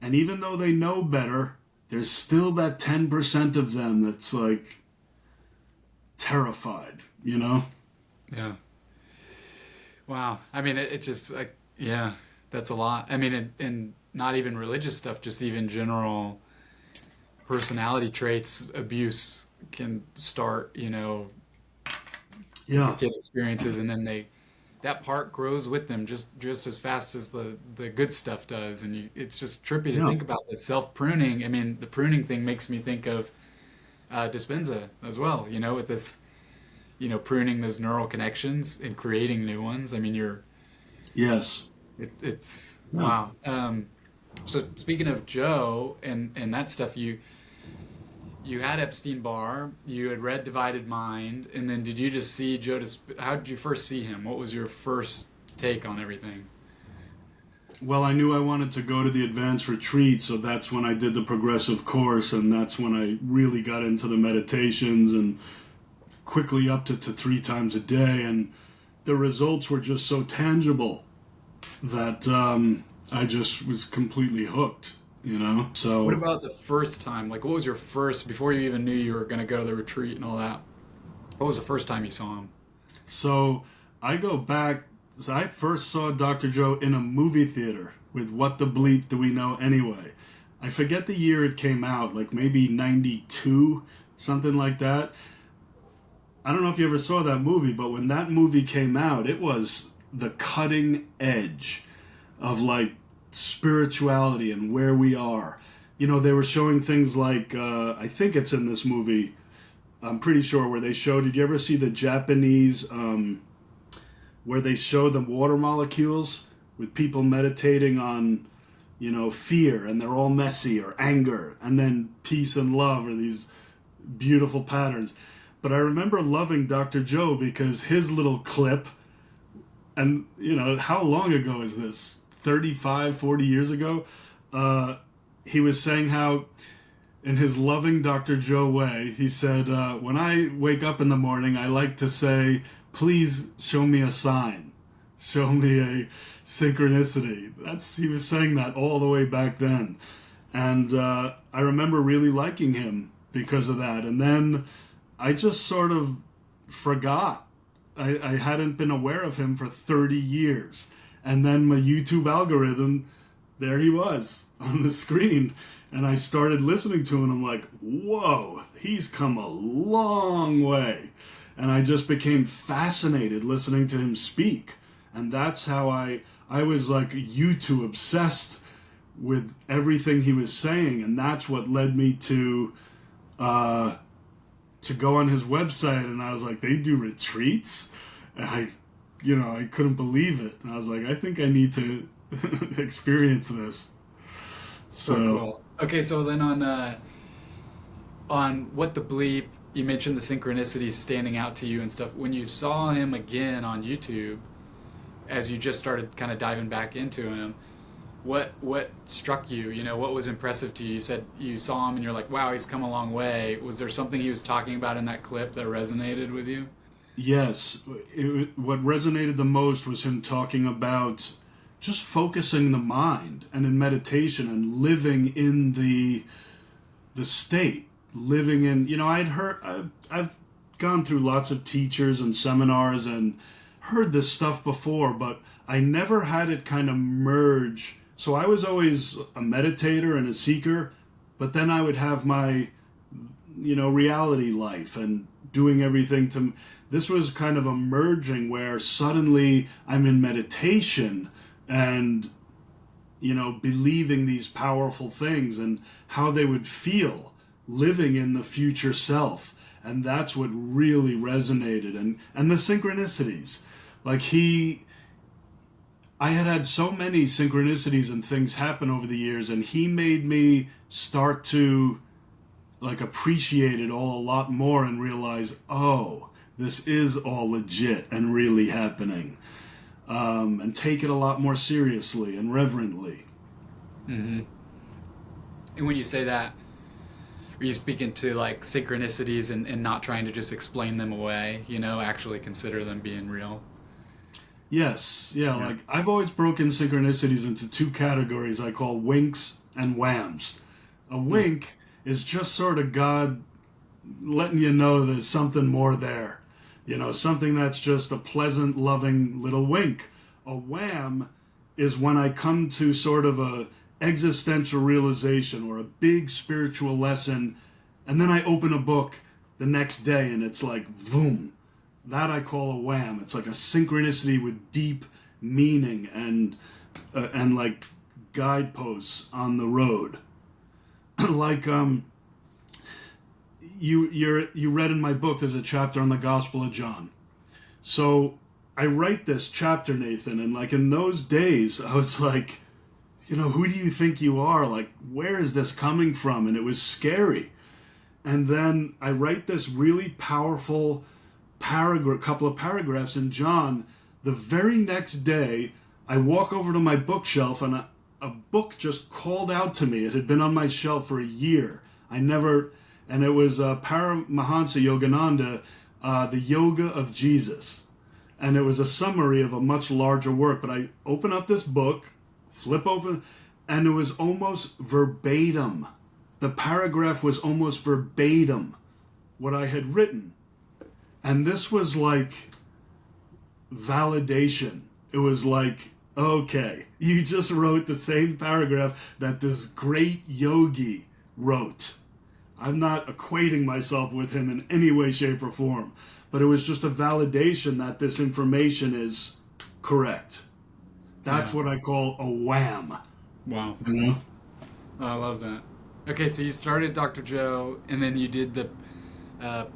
[SPEAKER 2] and even though they know better, there's still that 10% of them that's like terrified, you know?
[SPEAKER 1] Yeah. Wow. I mean, it's just like, yeah, that's a lot. I mean, and not even religious stuff, just even general personality traits, abuse can start,
[SPEAKER 2] Yeah.
[SPEAKER 1] kid experiences, and then that part grows with them just as fast as the good stuff does, and it's just trippy to
[SPEAKER 2] Yeah.
[SPEAKER 1] think about the self pruning. I mean, the pruning thing makes me think of Dispenza as well. With this, pruning those neural connections and creating new ones. I mean,
[SPEAKER 2] Yes.
[SPEAKER 1] it's
[SPEAKER 2] Yeah.
[SPEAKER 1] wow. So speaking of Joe and that stuff, you had Epstein-Barr, you had read Divided Mind, and then did you just see Joe? How did you first see him? What was your first take on everything?
[SPEAKER 2] Well, I knew I wanted to go to the advanced retreat, so that's when I did the progressive course, and that's when I really got into the meditations and quickly upped it to 3 times a day, and the results were just so tangible that I just was completely hooked, you know?
[SPEAKER 1] What
[SPEAKER 2] So,
[SPEAKER 1] about the first time? Like, what was your first, before you even knew you were going to go to the retreat and all that? What was the first time you saw him?
[SPEAKER 2] so I go back, so I first saw Dr. Joe in a movie theater with What the Bleep Do We Know Anyway? I forget the year it came out, like maybe 92, something like that. I don't know if you ever saw that movie, but when that movie came out, it was the cutting edge of like spirituality and where we are. They were showing things like, I think it's in this movie, I'm pretty sure, where they showed, did you ever see the Japanese, where they show the water molecules with people meditating on, fear, and they're all messy, or anger, and then peace and love, or these beautiful patterns. But I remember loving Dr. Joe because his little clip, and how long ago is this? 35, 40 years ago? He was saying how, in his loving Dr. Joe way, he said, when I wake up in the morning, I like to say, please show me a sign. Show me a synchronicity. He was saying that all the way back then. And I remember really liking him because of that. And then I just sort of forgot. I hadn't been aware of him for 30 years. And then my YouTube algorithm, there he was on the screen. And I started listening to him, and I'm like, whoa, he's come a long way. And I just became fascinated listening to him speak. And that's how I was like YouTube obsessed with everything he was saying. And that's what led me to go on his website, and I was like, they do retreats? And I couldn't believe it. And I was like, I think I need to experience this.
[SPEAKER 1] So cool. Okay, so then on What the Bleep, you mentioned the synchronicities standing out to you and stuff. When you saw him again on YouTube, as you just started kind of diving back into him, what struck you? What was impressive to you? You said you saw him and you're like, wow, he's come a long way. Was there something he was talking about in that clip that resonated with you?
[SPEAKER 2] Yes. What resonated the most was him talking about just focusing the mind, and in meditation, and living in the state, living in, I've gone through lots of teachers and seminars and heard this stuff before, but I never had it kind of merge. So I was always a meditator and a seeker, but then I would have my, reality life and doing everything to. This was kind of a merging where suddenly I'm in meditation and, believing these powerful things and how they would feel living in the future self. And that's what really resonated. And the synchronicities. Like I had so many synchronicities and things happen over the years, and he made me start to like appreciate it all a lot more and realize, oh, this is all legit and really happening, and take it a lot more seriously and reverently.
[SPEAKER 1] Hmm. And when you say that, are you speaking to like synchronicities and not trying to just explain them away, actually consider them being real?
[SPEAKER 2] Yes, yeah,
[SPEAKER 1] Yeah.
[SPEAKER 2] like I've always broken synchronicities into two categories I call winks and whams. A
[SPEAKER 1] Hmm.
[SPEAKER 2] wink is just sort of God letting you know there's something more there. Something that's just a pleasant, loving little wink. A wham is when I come to sort of a existential realization or a big spiritual lesson, and then I open a book the next day and it's like, boom. That I call a wham. It's like a synchronicity with deep meaning and like guideposts on the road. Like you read in my book, there's a chapter on the Gospel of John. So I write this chapter, Nathan, and like in those days, I was like, who do you think you are? Like, where is this coming from? And it was scary. And then I write this really powerful couple of paragraphs in John. The very next day, I walk over to my bookshelf and a book just called out to me. It had been on my shelf for a year. And it was Paramahansa Yogananda, The Yoga of Jesus. And it was a summary of a much larger work. But I open up this book, flip open, and it was almost verbatim. The paragraph was almost verbatim what I had written. And this was like validation. It was like, okay, you just wrote the same paragraph that this great yogi wrote. I'm not equating myself with him in any way, shape, or form, but it was just a validation that this information is correct. That's
[SPEAKER 1] Yeah.
[SPEAKER 2] what I call a wham.
[SPEAKER 1] Wow.
[SPEAKER 2] You know?
[SPEAKER 1] I love that. Okay, so you started Dr. Joe, and then you did the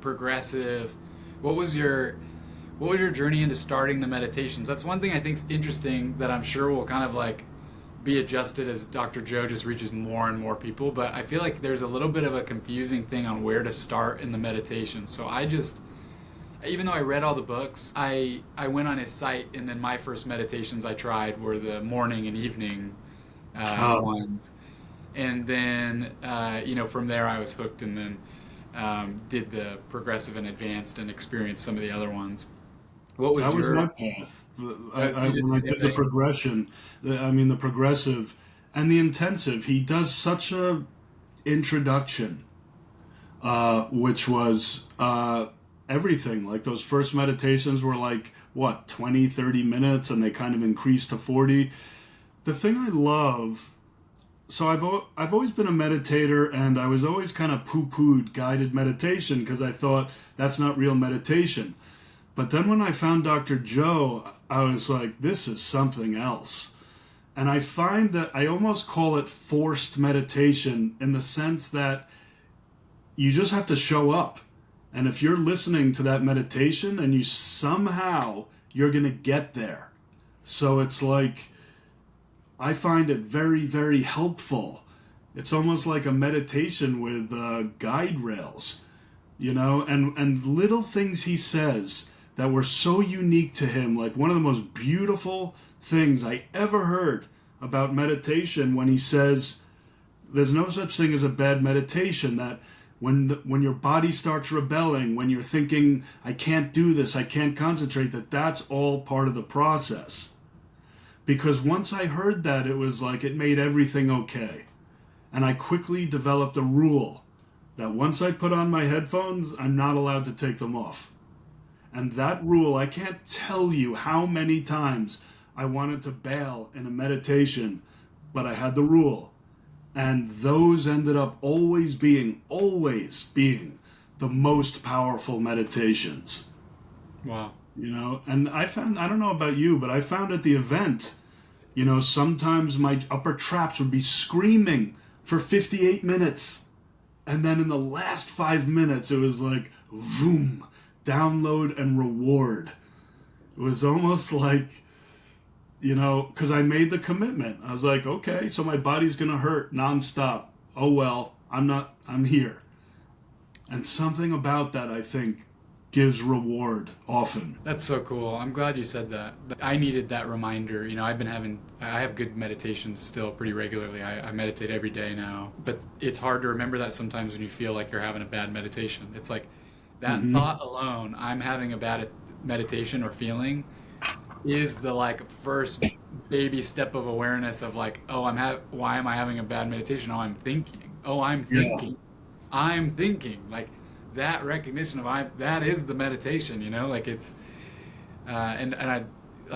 [SPEAKER 1] progressive. What was your journey into starting the meditations? That's one thing I think is interesting that I'm sure will kind of like be adjusted as Dr. Joe just reaches more and more people. But I feel like there's a little bit of a confusing thing on where to start in the meditation. So even though I read all the books, I went on his site, and then my first meditations I tried were the morning and evening
[SPEAKER 2] Oh,
[SPEAKER 1] ones. And then from there I was hooked, and then did the progressive and advanced and experienced some of the other ones. What was
[SPEAKER 2] that was my
[SPEAKER 1] your
[SPEAKER 2] path.
[SPEAKER 1] you did the
[SPEAKER 2] When I
[SPEAKER 1] same
[SPEAKER 2] did the
[SPEAKER 1] thing?
[SPEAKER 2] progression, the progressive and the intensive, he does such a introduction, which was everything. Like those first meditations were like, what, 20, 30 minutes, and they kind of increased to 40. The thing I love, so I've always been a meditator, and I was always kind of poo-pooed guided meditation because I thought that's not real meditation. But then when I found Dr. Joe, I was like, this is something else. And I find that I almost call it forced meditation in the sense that you just have to show up. And if you're listening to that meditation and you're going to get there. So it's like, I find it very, very helpful. It's almost like a meditation with guide rails, and little things he says that were so unique to him. Like one of the most beautiful things I ever heard about meditation when he says, there's no such thing as a bad meditation, that when your body starts rebelling, when you're thinking, I can't do this, I can't concentrate, that's all part of the process. Because once I heard that, it was like it made everything okay. And I quickly developed a rule that once I put on my headphones, I'm not allowed to take them off. And that rule, I can't tell you how many times I wanted to bail in a meditation, but I had the rule. And those ended up always being the most powerful meditations.
[SPEAKER 1] Wow.
[SPEAKER 2] And I don't know about you, but I found at the event, sometimes my upper traps would be screaming for 58 minutes. And then in the last 5 minutes, it was like, vroom, download and reward. It was almost like because I made the commitment. I was like, okay, so my body's going to hurt nonstop. Oh, well, I'm here. And something about that, I think, gives reward often.
[SPEAKER 1] That's so cool. I'm glad you said that. I needed that reminder. I have good meditations still pretty regularly. I meditate every day now. But it's hard to remember that sometimes when you feel like you're having a bad meditation. It's like that
[SPEAKER 2] Hmm.
[SPEAKER 1] thought alone, I'm having a bad meditation or feeling, is the like first baby step of awareness of like, oh, why am I having a bad meditation? Oh, I'm thinking. Oh, I'm
[SPEAKER 2] Yeah.
[SPEAKER 1] thinking. I'm thinking. Like that recognition of that is the meditation, like it's and I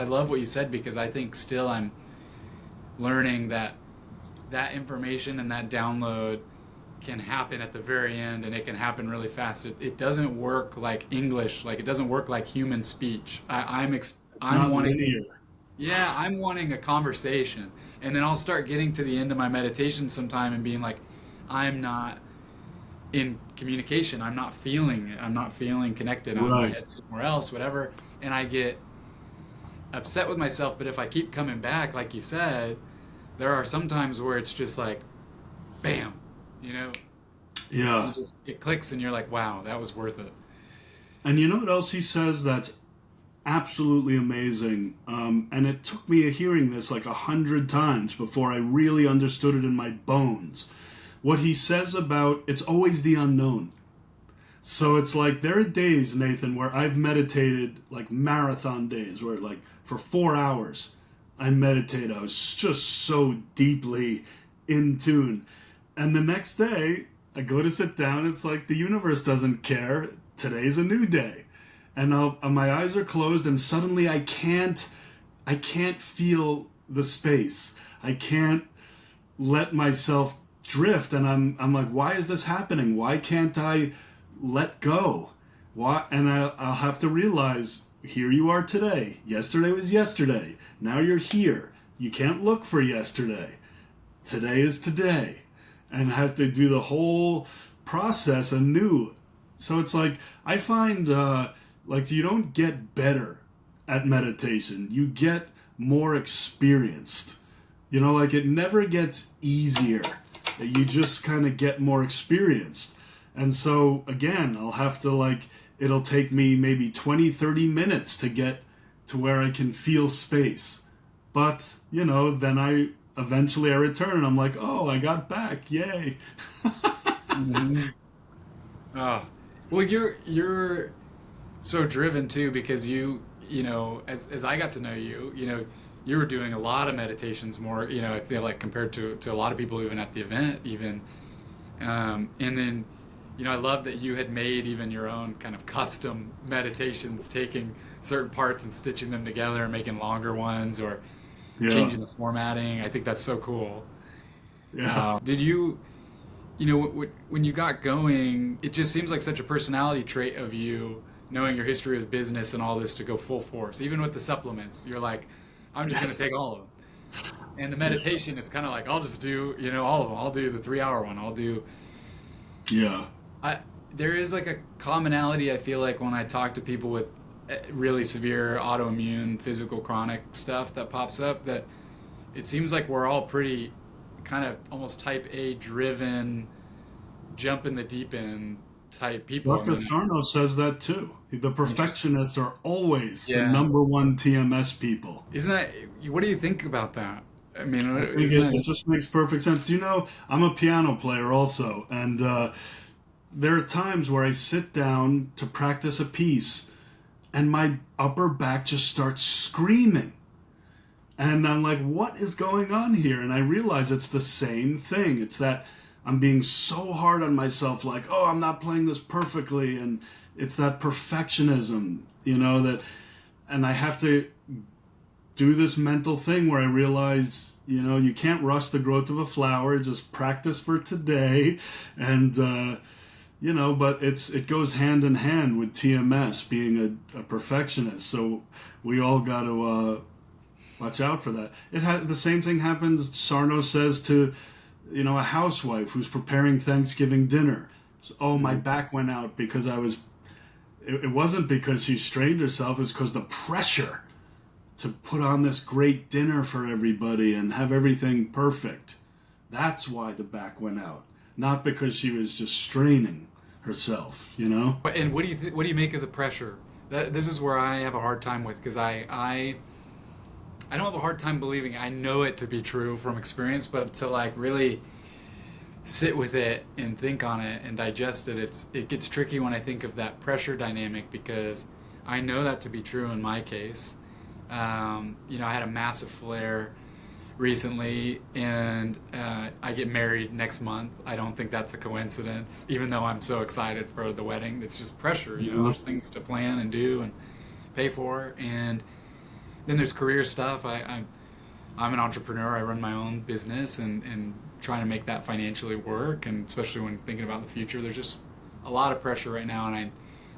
[SPEAKER 1] love what you said because I think still I'm learning that information and that download can happen at the very end and it can happen really fast. It doesn't work like English, like it doesn't work like human speech.
[SPEAKER 2] It's
[SPEAKER 1] I'm
[SPEAKER 2] not
[SPEAKER 1] wanting,
[SPEAKER 2] linear.
[SPEAKER 1] yeah, I'm wanting a conversation, and then I'll start getting to the end of my meditation sometime and being like, I'm not in communication. I'm not feeling it. I'm not feeling connected. My
[SPEAKER 2] Right.
[SPEAKER 1] head's somewhere else, whatever. And I get upset with myself. But if I keep coming back, like you said, there are some times where it's just like, bam, you know,
[SPEAKER 2] Yeah.
[SPEAKER 1] it clicks and you're like, wow, that was worth it.
[SPEAKER 2] And you know what else he says that's absolutely amazing? And it took me hearing this like 100 times before I really understood it in my bones. What he says about it's always the unknown. So it's like there are days, Nathan, where I've meditated like marathon days where like for 4 hours I meditate. I was just so deeply in tune. And the next day I go to sit down. It's like the universe doesn't care. Today's a new day. And my eyes are closed and suddenly I can't feel the space. I can't let myself drift and I'm like, why is this happening? Why can't I let go? Why? And I'll have to realize here you are today. Yesterday was yesterday. Now you're here. You can't look for yesterday. Today is today. And have to do the whole process anew. So it's like I find like you don't get better at meditation. You get more experienced. Like it never gets easier. You just kind of get more experienced. And so, again, I'll have to, it'll take me maybe 20, 30 minutes to get to where I can feel space. But, then eventually I return and I'm like, oh, I got back. Yay.
[SPEAKER 1] Hmm. Oh, well, you're so driven too because as I got to know you, you were doing a lot of meditations more, I feel like compared to a lot of people even at the event even. And then, I love that you had made even your own kind of custom meditations, taking certain parts and stitching them together and making longer ones or
[SPEAKER 2] Yeah.
[SPEAKER 1] changing the formatting. I think that's so cool.
[SPEAKER 2] Yeah.
[SPEAKER 1] Did you, when you got going, it just seems like such a personality trait of you, knowing your history with business and all this, to go full force. Even with the supplements, you're like, I'm just going to
[SPEAKER 2] Yes.
[SPEAKER 1] take all of them. And the
[SPEAKER 2] Yeah.
[SPEAKER 1] meditation, it's kind of like, I'll just do, all of them. I'll do the 3 hour one.
[SPEAKER 2] Yeah.
[SPEAKER 1] I, there is like a commonality, I feel like, when I talk to people with really severe autoimmune, physical, chronic stuff that pops up, that it seems like we're all pretty kind of almost type A driven, jump in the deep end type people. I
[SPEAKER 2] Dr.
[SPEAKER 1] mean,
[SPEAKER 2] Sarno says that too. The
[SPEAKER 1] interesting.
[SPEAKER 2] perfectionists are always the
[SPEAKER 1] Yeah.
[SPEAKER 2] number one TMS people.
[SPEAKER 1] Isn't that, what do you think about that? I mean,
[SPEAKER 2] I think
[SPEAKER 1] isn't
[SPEAKER 2] it
[SPEAKER 1] that,
[SPEAKER 2] just makes perfect sense. Do you know, I'm a piano player also, and there are times where I sit down to practice a piece and my upper back just starts screaming. And I'm like, what is going on here? And I realize it's the same thing. It's that I'm being so hard on myself, like, oh, I'm not playing this perfectly. And it's that perfectionism, that, and I have to do this mental thing where I realize, you can't rush the growth of a flower, just practice for today. And, but it goes hand in hand with TMS, being a perfectionist. So we all got to watch out for that. The same thing happens. Sarno says to a housewife who's preparing Thanksgiving dinner. So, oh, my back went out because I was. It wasn't because she strained herself. It's because the pressure to put on this great dinner for everybody and have everything perfect. That's why the back went out, not because she was just straining herself, you know?
[SPEAKER 1] And what do you make of the pressure? This is where I have a hard time with, because I don't have a hard time believing. I know it to be true from experience, but to like really sit with it and think on it and digest it, it gets tricky when I think of that pressure dynamic, because I know that to be true in my case. I had a massive flare recently, and I get married next month. I don't think that's a coincidence, even though I'm so excited for the wedding. It's just pressure, there's things to plan and do and pay for, and then there's career stuff. I'm an entrepreneur. I run my own business and trying to make that financially work, and especially when thinking about the future, there's just a lot of pressure right now, and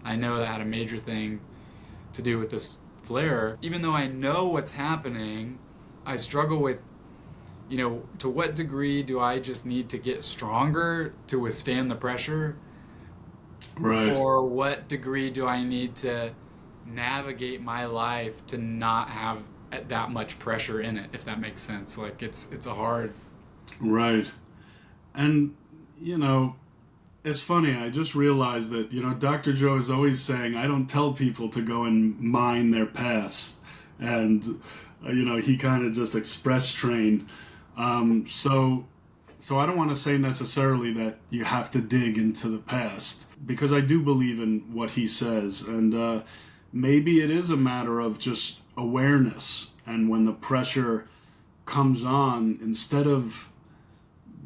[SPEAKER 1] I know that had a major thing to do with this flare. Even though I know what's happening, I struggle with, to what degree do I just need to get stronger to withstand the pressure?
[SPEAKER 2] Right.
[SPEAKER 1] Or what degree do I need to navigate my life to not have that much pressure in it, if that makes sense? Like it's a hard.
[SPEAKER 2] Right. And, it's funny. I just realized that, Dr. Joe is always saying, I don't tell people to go and mine their past. And, he kind of just express trained. So I don't want to say necessarily that you have to dig into the past, because I do believe in what he says. And maybe it is a matter of just awareness. And when the pressure comes on, instead of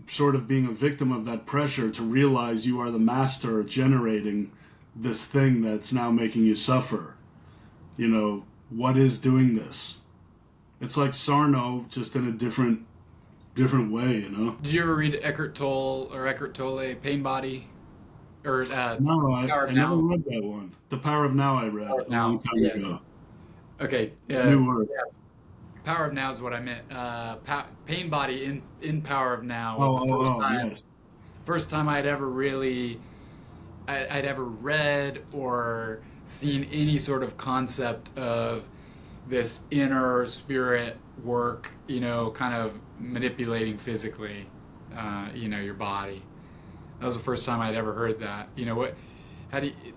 [SPEAKER 2] sort of being a victim of that pressure, to realize you are the master generating this thing that's now making you suffer. What is doing this? It's like Sarno, just in a different way,
[SPEAKER 1] Did you ever read Eckhart Tolle, Pain Body? Or
[SPEAKER 2] No,
[SPEAKER 1] Power of
[SPEAKER 2] I never
[SPEAKER 1] Now?
[SPEAKER 2] read that one. The Power of Now I read
[SPEAKER 1] Power of
[SPEAKER 2] a long
[SPEAKER 1] Now,
[SPEAKER 2] time
[SPEAKER 1] yeah.
[SPEAKER 2] ago.
[SPEAKER 1] Okay.
[SPEAKER 2] New Earth.
[SPEAKER 1] Power of Now is what I meant. Pain Body in Power of Now was the
[SPEAKER 2] Yes.
[SPEAKER 1] first time I'd ever read or seen any sort of concept of this inner spirit work, kind of manipulating physically, your body. That was the first time I'd ever heard that.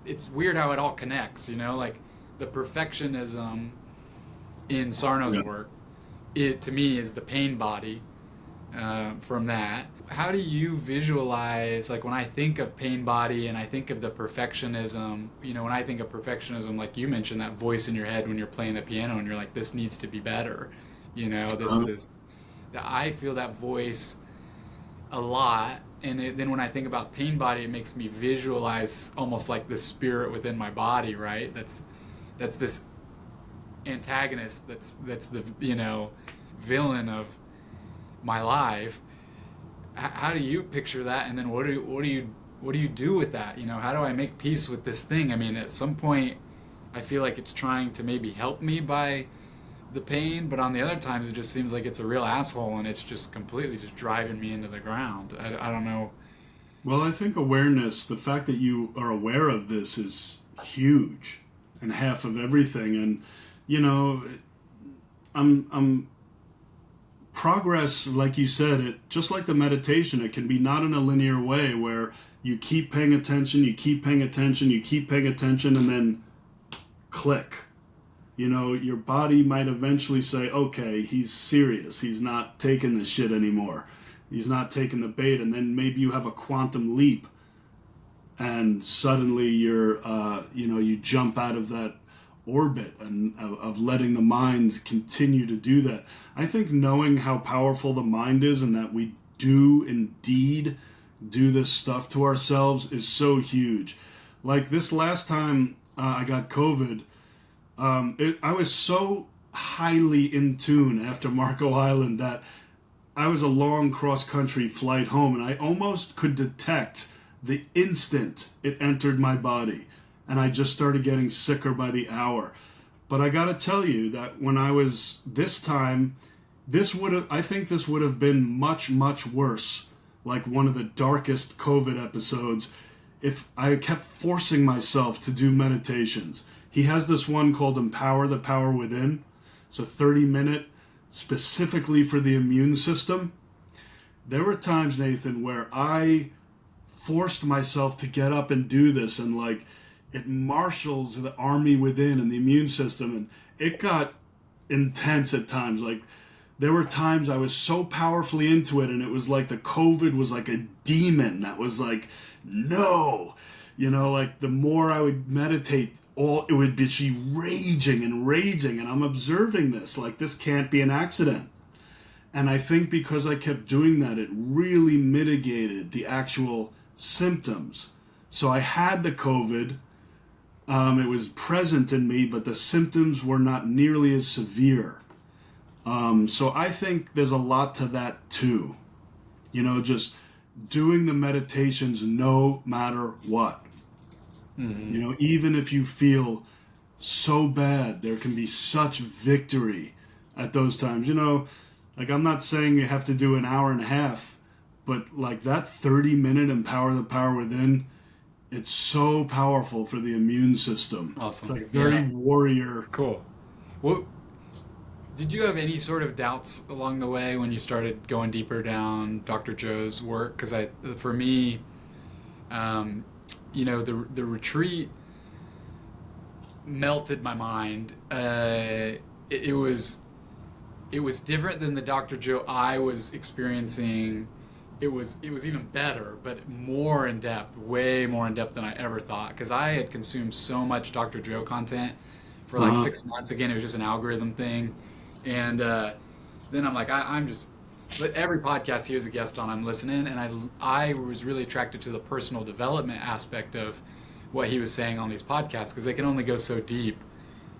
[SPEAKER 1] It's weird how it all connects, like the perfectionism in Sarno's
[SPEAKER 2] Yeah.
[SPEAKER 1] work, it to me is the pain body from that. How do you visualize, like when I think of pain body and I think of the perfectionism, when I think of perfectionism, like you mentioned, that voice in your head when you're playing the piano and you're like, this needs to be better, I feel that voice a lot. And then when I think about pain body, it makes me visualize almost like the spirit within my body, right? That's this antagonist, that's the villain of my life. How do you picture that, and then what do you do with that? How do I make peace with this thing? I mean, at some point I feel like it's trying to maybe help me by the pain, but on the other times it just seems like it's a real asshole, and it's just completely just driving me into the ground. I don't know.
[SPEAKER 2] Well, I think awareness, the fact that you are aware of this, is huge, and half of everything. And I'm progress, like you said, it just like the meditation, it can be not in a linear way where you keep paying attention, you keep paying attention, you keep paying attention, and then click. Your body might eventually say, okay, he's serious, he's not taking this shit anymore, he's not taking the bait. And then maybe you have a quantum leap, and suddenly you're you jump out of that orbit and of letting the mind continue to do that. I think knowing how powerful the mind is, and that we do indeed do this stuff to ourselves, is so huge. Like this last time I got COVID, I was so highly in tune after Marco Island that I was a long cross-country flight home, and I almost could detect the instant it entered my body. And I just started getting sicker by the hour. But I got to tell you that when I was this time, I think this would have been much, much worse, like one of the darkest COVID episodes, if I kept forcing myself to do meditations. He has this one called Empower the Power Within. It's a 30-minute specifically for the immune system. There were times, Nathan, where I forced myself to get up and do this, and like it marshals the army within and the immune system, and it got intense at times. Like there were times I was so powerfully into it, and it was like the COVID was like a demon that was like, no, like the more I would meditate, it would be raging and raging, and I'm observing this, like this can't be an accident. And I think because I kept doing that, it really mitigated the actual symptoms. So I had the COVID, it was present in me, but the symptoms were not nearly as severe. So I think there's a lot to that too. Just doing the meditations no matter what. Mm-hmm. Even if you feel so bad, there can be such victory at those times. Like I'm not saying you have to do an hour and a half, but like that 30-minute Empower the Power Within, it's so powerful for the immune system.
[SPEAKER 1] Awesome.
[SPEAKER 2] It's like very warrior.
[SPEAKER 1] Cool. Well, did you have any sort of doubts along the way when you started going deeper down Dr. Joe's work? Because for me, the retreat melted my mind. It was different than the Dr. Joe I was experiencing. It was even better, but more in depth, way more in depth than I ever thought. Because I had consumed so much Dr. Joe content for like 6 months. Again, it was just an algorithm thing, and then I'm like, I'm just. But every podcast he was a guest on, I'm listening, and I was really attracted to the personal development aspect of what he was saying on these podcasts, because they can only go so deep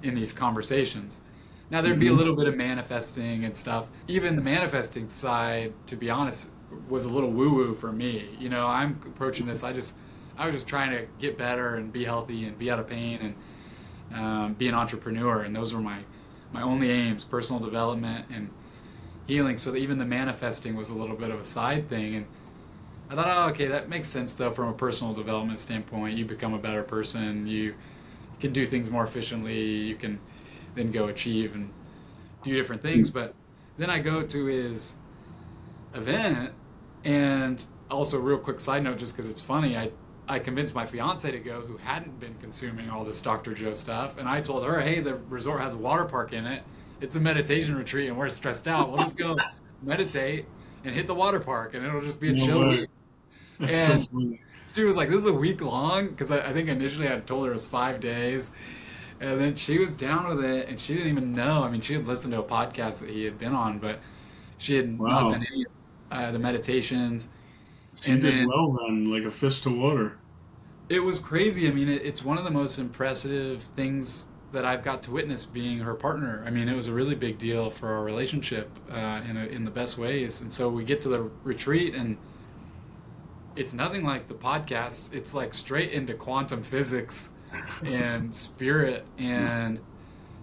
[SPEAKER 1] in these conversations. Now, there'd be a little bit of manifesting and stuff. Even the manifesting side, to be honest, was a little woo-woo for me. I'm approaching this, I was just trying to get better and be healthy and be out of pain and be an entrepreneur. And those were my only aims, personal development and healing. So that even the manifesting was a little bit of a side thing. And I thought, oh, okay, that makes sense, though, from a personal development standpoint. You become a better person. You can do things more efficiently. You can then go achieve and do different things. But then I go to his event, and also, real quick side note, just because it's funny, I convinced my fiance to go, who hadn't been consuming all this Dr. Joe stuff, and I told her, hey, the resort has a water park in it. It's a meditation retreat, and we're stressed out. We'll just go meditate and hit the water park, and it'll just be a chill week. And so she was like, this is a week long, because I think initially I told her it was 5 days. And then she was down with it, and she didn't even know. I mean, she had listened to a podcast that he had been on, but she had not done any of the meditations.
[SPEAKER 2] She did well then, like a fish to water.
[SPEAKER 1] It was crazy. I mean, it's one of the most impressive things that I've got to witness being her partner. I mean, it was a really big deal for our relationship in the best ways. And so we get to the retreat, and it's nothing like the podcast. It's like straight into quantum physics and spirit, and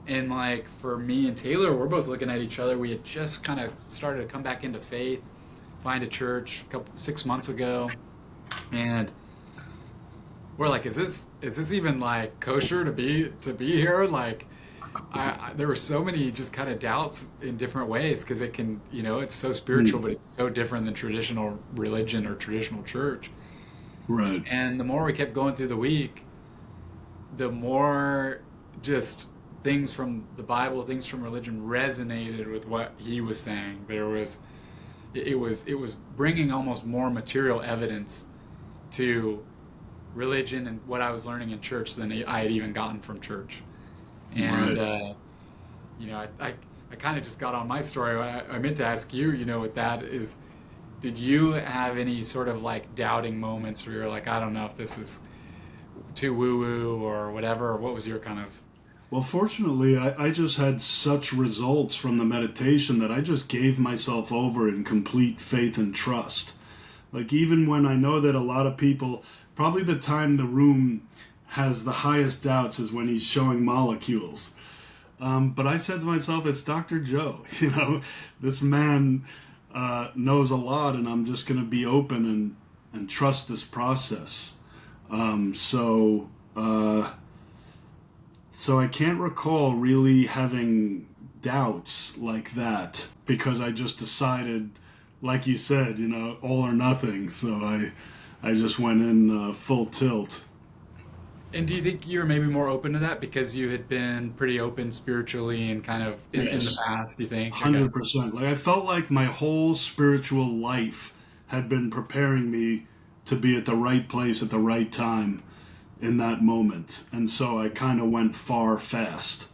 [SPEAKER 1] like for me and Taylor, we're both looking at each other. We had just kind of started to come back into faith, find a church 6 months ago, and we're like, is this even like kosher to be here? Like, there were so many just kind of doubts in different ways, because it can, it's so spiritual, but it's so different than traditional religion or traditional church.
[SPEAKER 2] Right.
[SPEAKER 1] And the more we kept going through the week, the more just things from the Bible, things from religion resonated with what he was saying. It was bringing almost more material evidence to religion and what I was learning in church than I had even gotten from church. And right. I kind of just got on my story. I meant to ask you, with that is, did you have any sort of like doubting moments where you're like, I don't know if this is too woo-woo or whatever, or what was your kind of...
[SPEAKER 2] Well, fortunately, I just had such results from the meditation that I just gave myself over in complete faith and trust. Like, even when I know that a lot of people, probably the time the room has the highest doubts is when he's showing molecules. But I said to myself, it's Dr. Joe. This man knows a lot, and I'm just going to be open and trust this process. So I can't recall really having doubts like that because I just decided, like you said, all or nothing. So I just went in full tilt.
[SPEAKER 1] And do you think you're maybe more open to that because you had been pretty open spiritually and kind of in the
[SPEAKER 2] Yes,
[SPEAKER 1] past, do you think? Okay.
[SPEAKER 2] 100%. Like I felt like my whole spiritual life had been preparing me to be at the right place at the right time in that moment. And so I kind of went far fast.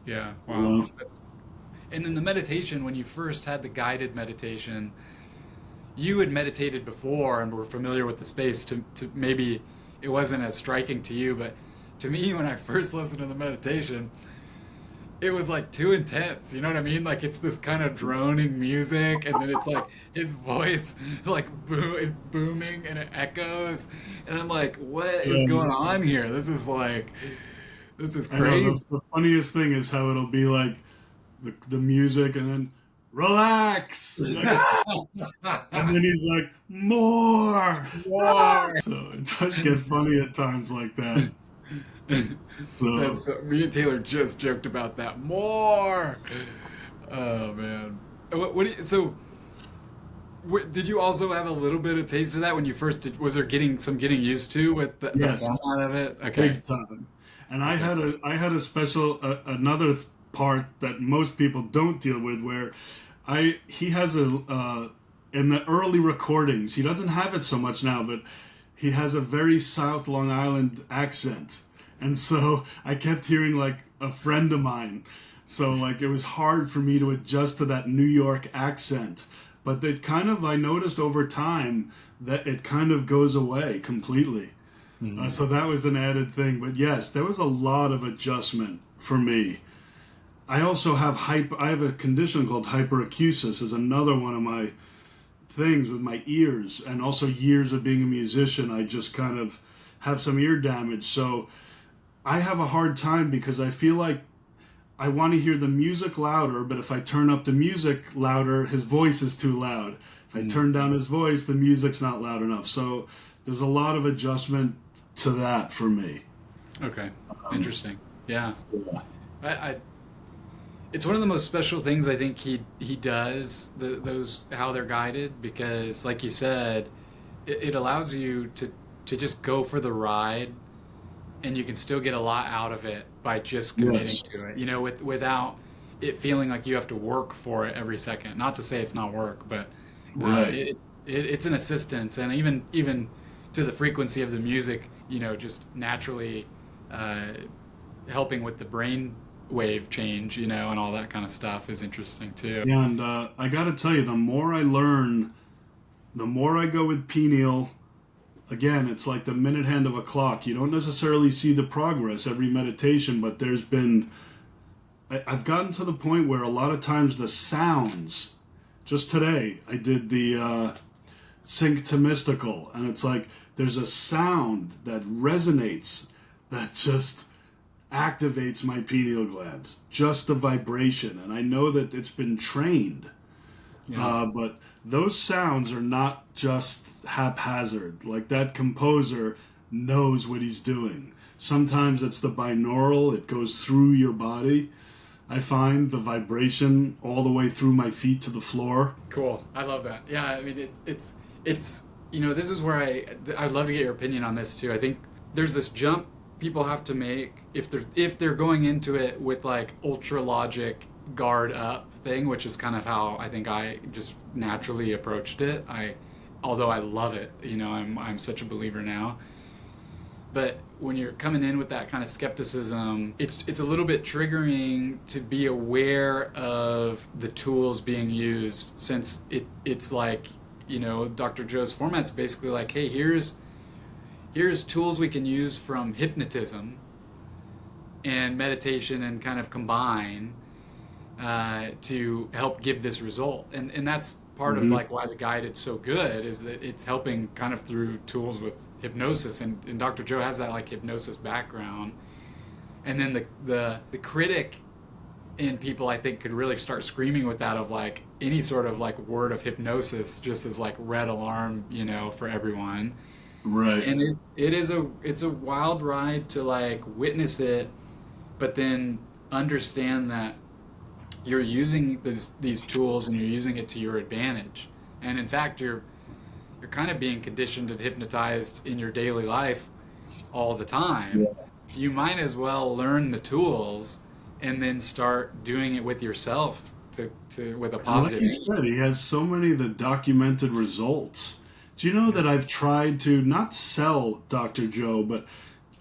[SPEAKER 1] Yeah.
[SPEAKER 2] You
[SPEAKER 1] Wow.
[SPEAKER 2] know?
[SPEAKER 1] And in the meditation, when you first had the guided meditation, you had meditated before and were familiar with the space to maybe it wasn't as striking to you, but to me, when I first listened to the meditation, it was like too intense. You know what I mean? Like it's this kind of droning music, and then it's like his voice like is booming and it echoes, and I'm like, what is
[SPEAKER 2] Yeah,
[SPEAKER 1] going on here? This is
[SPEAKER 2] I know
[SPEAKER 1] crazy.
[SPEAKER 2] the funniest thing is how it'll be like the music and then relax. And then he's like, more.
[SPEAKER 1] War.
[SPEAKER 2] So it does get funny at times like that. So,
[SPEAKER 1] That's me and Taylor just joked about that more. Oh man. What do you, so did you also have a little bit of taste of that when you first did? Was there getting used to with the
[SPEAKER 2] yes,
[SPEAKER 1] format of it? Okay.
[SPEAKER 2] big time. And
[SPEAKER 1] Okay.
[SPEAKER 2] I had a special another part that most people don't deal with where I he has a in the early recordings he doesn't have it so much now, but he has a very South Long Island accent, and so I kept hearing like a friend of mine. So like it was hard for me to adjust to that New York accent, but it kind of I noticed over time that it kind of goes away completely.
[SPEAKER 1] Mhm.
[SPEAKER 2] So that was an added thing. But yes, there was a lot of adjustment for me. I also have I have a condition called hyperacusis is another one of my things with my ears, and also years of being a musician I just kind of have some ear damage. So I have a hard time because I feel like I want to hear the music louder, but if I turn up the music louder, his voice is too loud. If I turn down his voice, the music's not loud enough. So there's a lot of adjustment to that for me.
[SPEAKER 1] Okay. Interesting. Yeah.
[SPEAKER 2] Yeah.
[SPEAKER 1] I it's one of the most special things I think he does those how they're guided because like you said it allows you to just go for the ride and you can still get a lot out of it by just committing
[SPEAKER 2] Yes.
[SPEAKER 1] to it without it feeling like you have to work for it every second, not to say it's not work, but uh,
[SPEAKER 2] Right.
[SPEAKER 1] it, it's an assistance, and even to the frequency of the music, just naturally uh, helping with the brain wave change, and all that kind of stuff is interesting too.
[SPEAKER 2] Yeah, and I got to tell you, the more I learn, the more I go with pineal. Again, it's like the minute hand of a clock. You don't necessarily see the progress every meditation, but I've gotten to the point where a lot of times the sounds. Just today, I did the sync to mystical, and it's like there's a sound that resonates that just activates my pineal gland, just the vibration, and I know that it's been trained.
[SPEAKER 1] Yeah.
[SPEAKER 2] But those sounds are not just haphazard. Like that composer knows what he's doing. Sometimes it's the binaural, it goes through your body. I find the vibration all the way through my feet to the floor.
[SPEAKER 1] Cool. I love that. Yeah, I mean it's this is where I'd love to get your opinion on this too. I think there's this jump people have to make if they're going into it with like ultra logic guard up thing, which is kind of how I think I just naturally approached it. Although I love it, I'm such a believer now. But when you're coming in with that kind of skepticism, it's a little bit triggering to be aware of the tools being used, since it's like, Dr. Joe's format's basically like, hey, here's tools we can use from hypnotism and meditation and kind of combine to help give this result. And that's part of
[SPEAKER 2] Hmm.
[SPEAKER 1] like why the guided's so good, is that it's helping kind of through tools with hypnosis, and Dr. Joe has that like hypnosis background. And then the critic in people, I think, could really start screaming with that, of like any sort of like word of hypnosis just as like red alarm, for everyone.
[SPEAKER 2] Right.
[SPEAKER 1] And it's a wild ride to like witness it, but then understand that you're using these tools and you're using it to your advantage. And in fact, you're kind of being conditioned and hypnotized in your daily life all the time. You might as well learn the tools and then start doing it with yourself to with a
[SPEAKER 2] And like
[SPEAKER 1] positive
[SPEAKER 2] you
[SPEAKER 1] aim.
[SPEAKER 2] said, he has so many of the documented results. Do you know
[SPEAKER 1] Yeah.
[SPEAKER 2] that I've tried to not sell Dr. Joe, but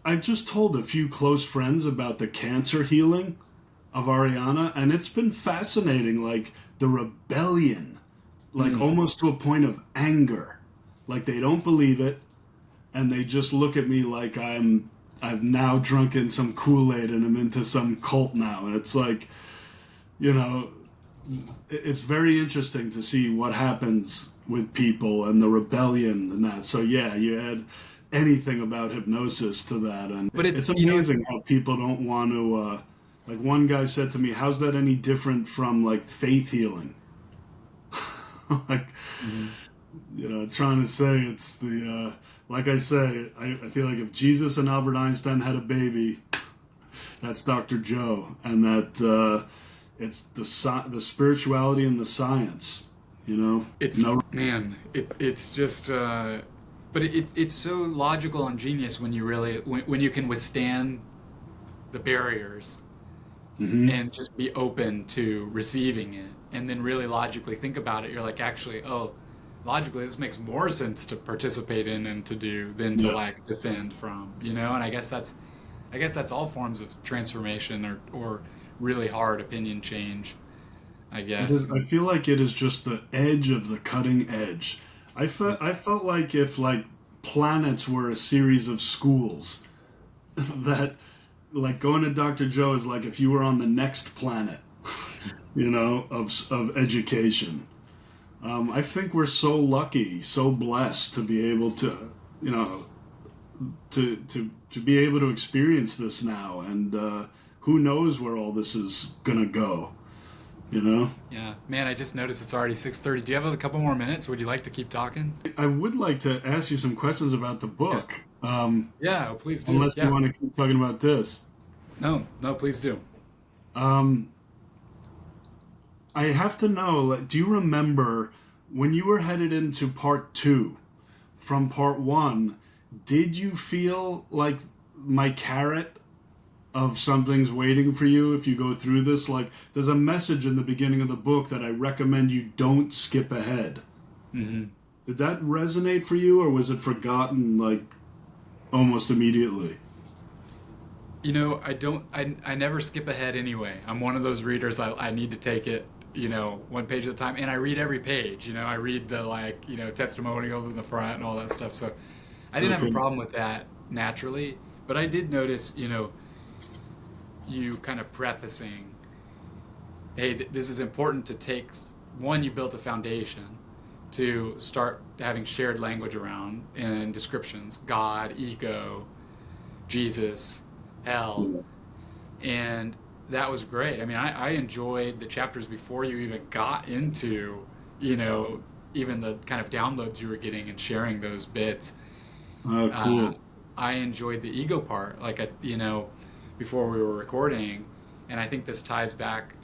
[SPEAKER 2] I've just told a few close friends about the cancer healing of Ariana, and it's been fascinating, like the rebellion, like
[SPEAKER 1] Mm.
[SPEAKER 2] almost to a point of anger. Like they don't believe it, and they just look at me like I've now drunken some Kool-Aid and I'm into some cult now. And it's like, you know, it's very interesting to see what happens with people and the rebellion and that. So yeah, you add anything about hypnosis to that, and
[SPEAKER 1] But
[SPEAKER 2] it's
[SPEAKER 1] it's
[SPEAKER 2] amazing how people don't want to. Like one guy said to me, "How's that any different from like faith healing?" Like,
[SPEAKER 1] Mhm.
[SPEAKER 2] trying to say it's the. Like I say, I feel like if Jesus and Albert Einstein had a baby, that's Dr. Joe, and that it's the spirituality and the science.
[SPEAKER 1] It's
[SPEAKER 2] No.
[SPEAKER 1] man, it's just but it's so logical and genius when you really when you can withstand the barriers
[SPEAKER 2] Hmm.
[SPEAKER 1] and just be open to receiving it and then really logically think about it. You're like, actually, oh, logically this makes more sense to participate in and to do than to
[SPEAKER 2] Yeah.
[SPEAKER 1] like defend from, and I guess that's all forms of transformation or really hard opinion change, I
[SPEAKER 2] It is.
[SPEAKER 1] guess.
[SPEAKER 2] I feel like it is just the edge of the cutting edge. I felt like if like planets were a series of schools, that like going to Dr. Joe is like if you were on the next planet, of education. I think we're so lucky, so blessed to be able to, you know, to be able to experience this now, and who knows where all this is gonna go, you know.
[SPEAKER 1] Yeah, man, I just noticed it's already 6:30. Do you have a couple more minutes? Would you like to keep talking?
[SPEAKER 2] I would like to ask you some questions about the
[SPEAKER 1] Yeah.
[SPEAKER 2] book,
[SPEAKER 1] Yeah, oh, please do.
[SPEAKER 2] unless you
[SPEAKER 1] Yeah.
[SPEAKER 2] want to keep talking about this.
[SPEAKER 1] No, no, please do.
[SPEAKER 2] Um, I have to know, like, do you remember when you were headed into part two from part one? Did you feel like my carrot of something's waiting for you if you go through this? Like, there's a message in the beginning of the book that I recommend you don't skip ahead.
[SPEAKER 1] Hmm.
[SPEAKER 2] Did that resonate for you, or was it forgotten like almost immediately?
[SPEAKER 1] I don't, I never skip ahead anyway. I'm one of those readers, I need to take it, one page at a time. And I read every page, I read the like, testimonials in the front and all that stuff. So I didn't have a
[SPEAKER 2] Okay.
[SPEAKER 1] problem with that naturally. But I did notice, you kind of prefacing, hey, this is important to take. One, you built a foundation to start having shared language around and descriptions: God, ego, Jesus, hell.
[SPEAKER 2] Yeah.
[SPEAKER 1] And that was great. I mean, I enjoyed the chapters before you even got into, you know, even the kind of downloads you were getting and sharing those bits. Uh,
[SPEAKER 2] Cool.
[SPEAKER 1] I enjoyed the ego part, like, before we were recording. And I think this ties back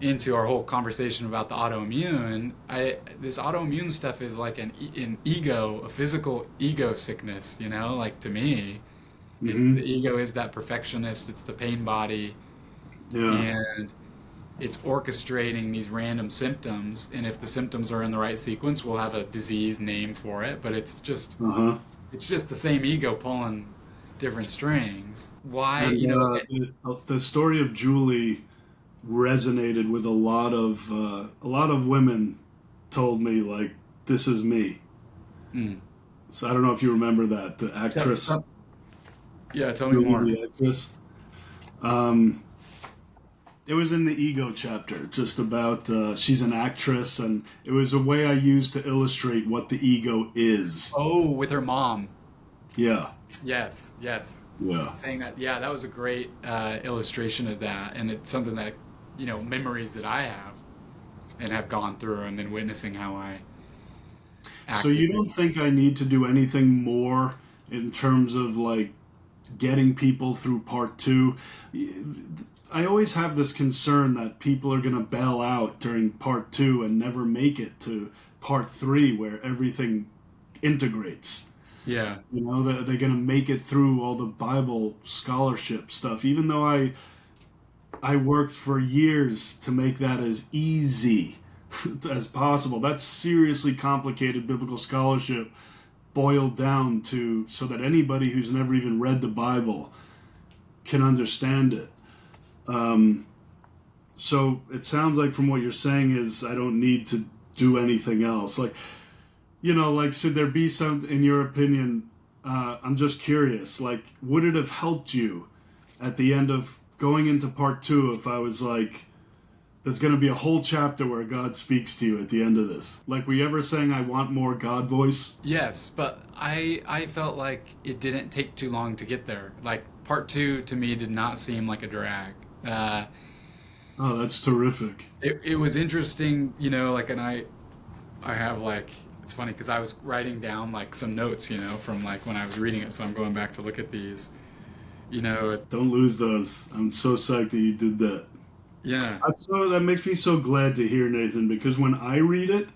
[SPEAKER 1] into our whole conversation about the autoimmune. This autoimmune stuff is like an ego, a physical ego sickness, like to me. The
[SPEAKER 2] Mm-hmm.
[SPEAKER 1] ego is that perfectionist, it's the pain body,
[SPEAKER 2] Yeah.
[SPEAKER 1] and it's orchestrating these random symptoms. And if the symptoms are in the right sequence, we'll have a disease name for it. But
[SPEAKER 2] Uh huh.
[SPEAKER 1] it's just the same ego pulling different strings. Why,
[SPEAKER 2] And the story of Julie resonated with a lot of women. Told me like this is me.
[SPEAKER 1] mm,
[SPEAKER 2] So I don't know if you remember that the actress
[SPEAKER 1] yeah, tell me
[SPEAKER 2] Julie
[SPEAKER 1] more.
[SPEAKER 2] the actress. Um, it was in the ego chapter, just about she's an actress, and it was a way I used to illustrate what the ego is.
[SPEAKER 1] Oh, with her mom.
[SPEAKER 2] Yeah.
[SPEAKER 1] Yes, yes.
[SPEAKER 2] Yeah.
[SPEAKER 1] Saying that, yeah, that was a great illustration of that. And it's something that, memories that I have and have gone through and then witnessing how I
[SPEAKER 2] So you
[SPEAKER 1] acted.
[SPEAKER 2] don't think I need to do anything more in terms of like getting people through part two? I always have this concern that people are going to bail out during part 2 and never make it to part 3 where everything integrates.
[SPEAKER 1] Yeah.
[SPEAKER 2] You know, they're going to make it through all the Bible scholarship stuff, even though I worked for years to make that as easy as possible. That's seriously complicated biblical scholarship boiled down to so that anybody who's never even read the Bible can understand it. So it sounds like from what you're saying is I don't need to do anything else. Like, you know, like, should there be some, in your opinion, I'm just curious, like, would it have helped you at the end of going into part 2 if I was like, there's going to be a whole chapter where God speaks to you at the end of this? Like, were you ever saying, I want more God voice?
[SPEAKER 1] Yes, but I felt like it didn't take too long to get there. Like, part 2 to me did not seem like a drag.
[SPEAKER 2] Oh, that's terrific.
[SPEAKER 1] It was interesting, you know, like, and I have like, it's funny because I was writing down like some notes, you know, from like when I was reading it, so I'm going back to look at these, you know.
[SPEAKER 2] Don't lose those. I'm so psyched that you did that.
[SPEAKER 1] Yeah.
[SPEAKER 2] That makes me so glad to hear, Nathan, because when I read it,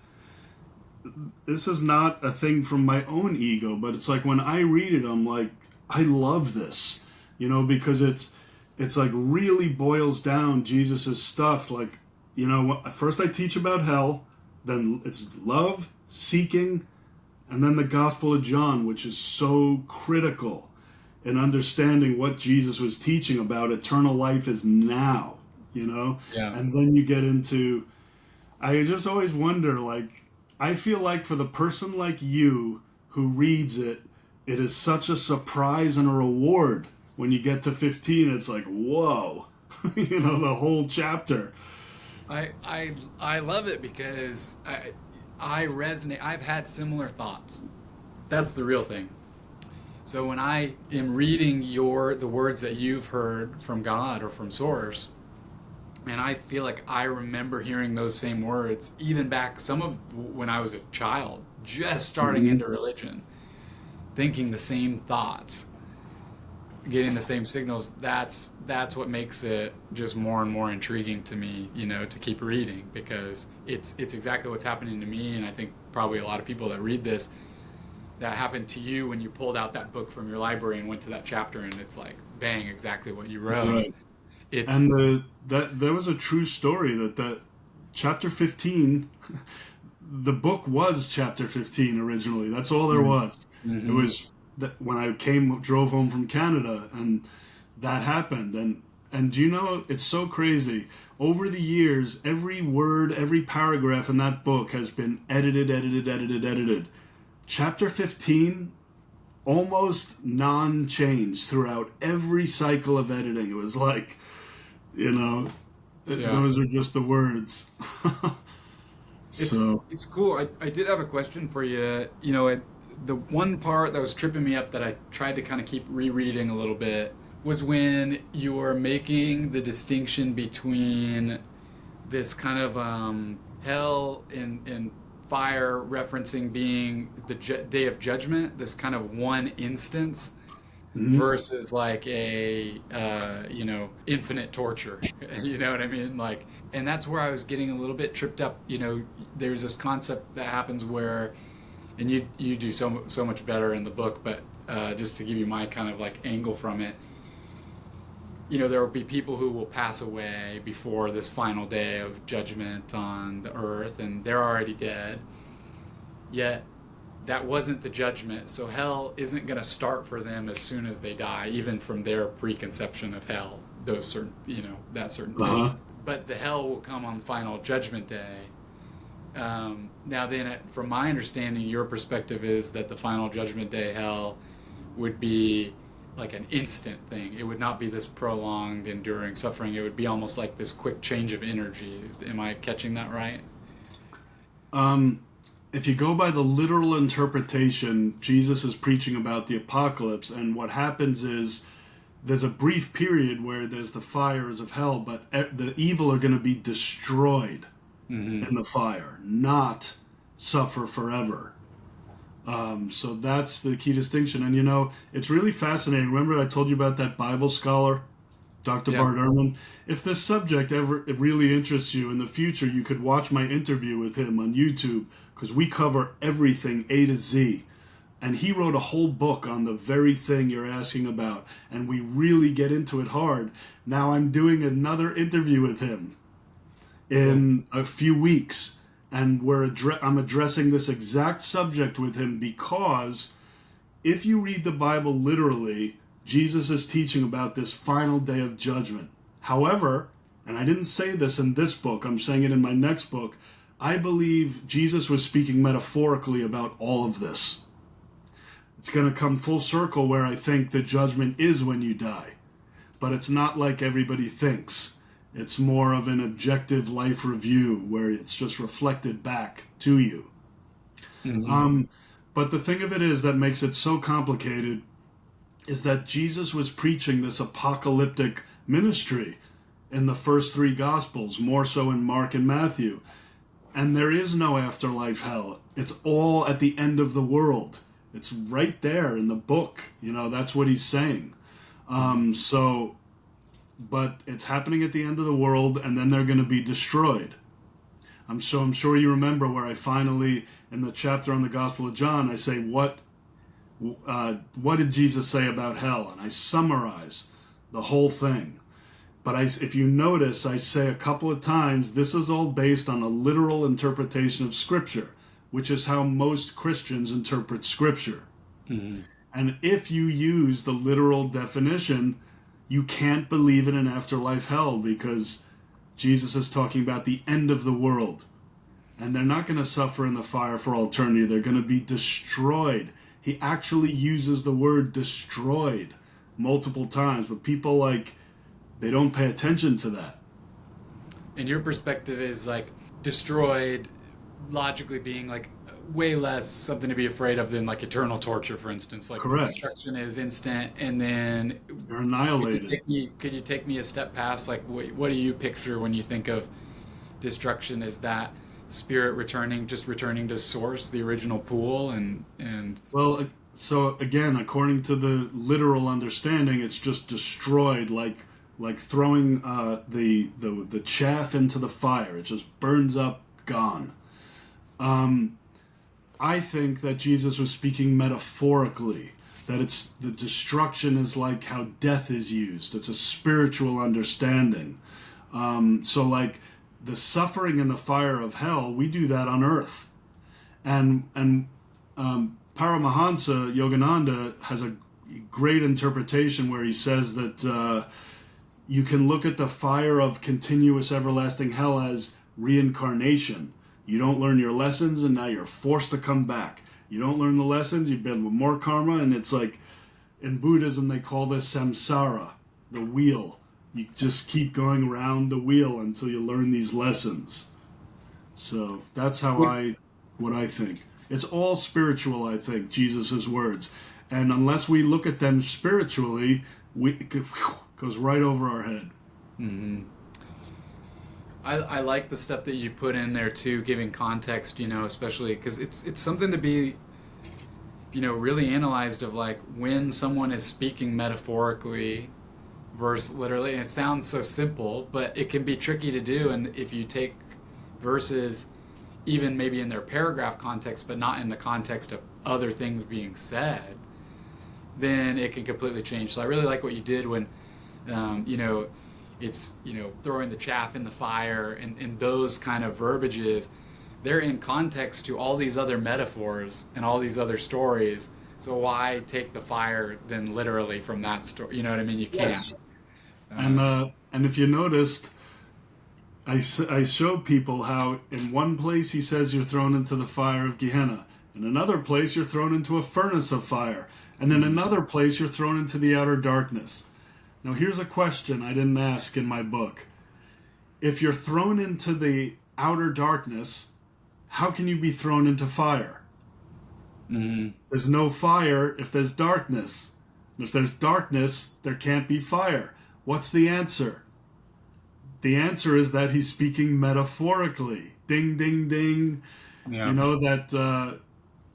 [SPEAKER 2] this is not a thing from my own ego, but it's like when I read it, I'm like, I love this, you know, because it's like really boils down Jesus's stuff. Like, you know, first I teach about hell, then it's love, seeking, and then the Gospel of John, which is so critical in understanding what Jesus was teaching about eternal life is now, you know?
[SPEAKER 1] Yeah.
[SPEAKER 2] And then you get into, I just always wonder, like, I feel like for the person like you who reads it, it is such a surprise and a reward. When you get to 15, it's like, whoa, you know, the whole chapter.
[SPEAKER 1] I love it because I resonate. I've had similar thoughts. That's the real thing. So when I am reading the words that you've heard from God or from Source, and I feel like I remember hearing those same words even back some of when I was a child, just starting into religion, thinking the same thoughts, getting the same signals. That's what makes it just more and more intriguing to me, you know, to keep reading, because it's exactly what's happening to me, and I think probably a lot of people that read this, that happened to you when you pulled out that book from your library and went to that chapter, and it's like, bang, exactly what you wrote.
[SPEAKER 2] Right.
[SPEAKER 1] It's
[SPEAKER 2] And there was a true story that chapter 15, the book was chapter 15 originally. That's all there was. It was that when I drove home from Canada, and that happened. And you know, it's so crazy. Over the years, every word, every paragraph in that book has been edited. Chapter 15, almost non-changed throughout every cycle of editing. It was like, you know, those are just the words.
[SPEAKER 1] It's cool. I did have a question for you. You know, the one part that was tripping me up that I tried to kind of keep rereading a little bit was when you were making the distinction between this kind of hell and fire referencing being the day of judgment, this kind of one instance, versus like a you know, infinite torture. You know what I mean? Like, and that's where I was getting a little bit tripped up. You know, there's this concept that happens where, and you do so much better in the book, but just to give you my kind of like angle from it, you know, there will be people who will pass away before this final day of judgment on the earth, and they're already dead. Yet that wasn't the judgment, so hell isn't going to start for them as soon as they die, even from their preconception of hell, those certain, you know, that certain day. But the hell will come on final judgment day. Now then, from my understanding, your perspective is that the final judgment day hell would be like an instant thing. It would not be this prolonged, enduring suffering. It would be almost like this quick change of energy. Am I catching that right?
[SPEAKER 2] If you go by the literal interpretation, Jesus is preaching about the apocalypse, and what happens is there's a brief period where there's the fires of hell, but the evil are going to be destroyed in the fire, not suffer forever. So that's the key distinction. And, you know, it's really fascinating. Remember I told you about that Bible scholar Dr.
[SPEAKER 1] Yeah.
[SPEAKER 2] Bart Ehrman. If this subject ever it really interests you in the future, you could watch my interview with him on YouTube because we cover everything A to Z. And he wrote a whole book on the very thing you're asking about, and we really get into it hard. Now I'm doing another interview with him in a few weeks, and I'm addressing this exact subject with him because if you read the Bible literally, Jesus is teaching about this final day of judgment. However, and I didn't say this in this book, I'm saying it in my next book, I believe Jesus was speaking metaphorically about all of this. It's going to come full circle where I think the judgment is when you die. But it's not like everybody thinks. It's more of an objective life review where it's just reflected back to you.
[SPEAKER 1] Mm-hmm.
[SPEAKER 2] But the thing of it is that makes it so complicated is that Jesus was preaching this apocalyptic ministry in the first three Gospels, more so in Mark and Matthew. And there is no afterlife hell. It's all at the end of the world. It's right there in the book. That's what he's saying. But it's happening at the end of the world, and then they're going to be destroyed. I'm sure you remember where I finally, in the chapter on the Gospel of John, I say, what did Jesus say about hell? And I summarize the whole thing. But if you notice, I say a couple of times, this is all based on a literal interpretation of Scripture, which is how most Christians interpret Scripture.
[SPEAKER 1] Mm-hmm.
[SPEAKER 2] And if you use the literal definition, you can't believe in an afterlife hell because Jesus is talking about the end of the world. And they're not going to suffer in the fire for all eternity. They're going to be destroyed. He actually uses the word destroyed multiple times, but people they don't pay attention to that.
[SPEAKER 1] And your perspective is destroyed, logically being way less something to be afraid of than eternal torture, for instance.
[SPEAKER 2] Correct.
[SPEAKER 1] Destruction is instant, and then
[SPEAKER 2] you're annihilated.
[SPEAKER 1] Could you take me a step past? What do you picture when you think of destruction? Is that spirit returning to source, the original pool, and
[SPEAKER 2] well, so again, according to the literal understanding, it's just destroyed, like throwing the chaff into the fire. It just burns up, gone. I think that Jesus was speaking metaphorically, that the destruction is like how death is used. It's a spiritual understanding. So the suffering in the fire of hell, we do that on earth. And Paramahansa Yogananda has a great interpretation where he says that you can look at the fire of continuous everlasting hell as reincarnation. You don't learn your lessons, and now you're forced to come back. You don't learn the lessons, you build more karma, and it's in Buddhism, they call this samsara, the wheel. You just keep going around the wheel until you learn these lessons. So that's what I think. It's all spiritual, I think, Jesus' words. And unless we look at them spiritually, it goes right over our head.
[SPEAKER 1] Mm-hmm. I like the stuff that you put in there too, giving context, especially because it's something to be, really analyzed of when someone is speaking metaphorically versus literally. And it sounds so simple, but it can be tricky to do. And if you take verses, even maybe in their paragraph context, but not in the context of other things being said, then it can completely change. So I really like what you did when, it's throwing the chaff in the fire and those kind of verbiages, they're in context to all these other metaphors and all these other stories. So why take the fire then literally from that story? You know what I mean? You can't.
[SPEAKER 2] Yes. And if you noticed, I show people how in one place he says you're thrown into the fire of Gehenna. In another place you're thrown into a furnace of fire. And in another place you're thrown into the outer darkness. Now, here's a question I didn't ask in my book. If you're thrown into the outer darkness, how can you be thrown into fire?
[SPEAKER 1] Mm-hmm.
[SPEAKER 2] There's no fire if there's darkness. And if there's darkness, there can't be fire. What's the answer? The answer is that he's speaking metaphorically. Ding, ding, ding.
[SPEAKER 1] Yeah.
[SPEAKER 2] That,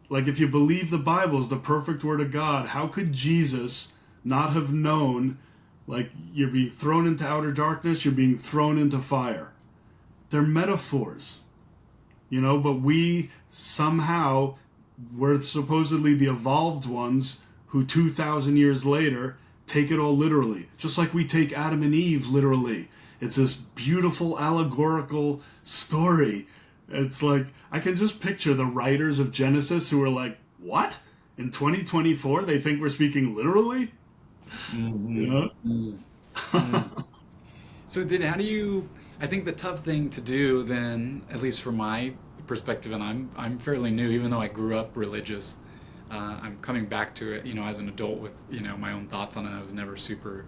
[SPEAKER 2] if you believe the Bible is the perfect word of God, how could Jesus not have known Like you're being thrown into outer darkness, you're being thrown into fire. They're metaphors, but we somehow were supposedly the evolved ones who 2,000 years later take it all literally. Just like we take Adam and Eve literally. It's this beautiful allegorical story. It's like, I can just picture the writers of Genesis who are like, what? In 2024, they think we're speaking literally?
[SPEAKER 1] Mm-hmm. So then how do you, I think the tough thing to do then, at least from my perspective, and I'm fairly new, even though I grew up religious, I'm coming back to it, as an adult with, my own thoughts on it. I was never super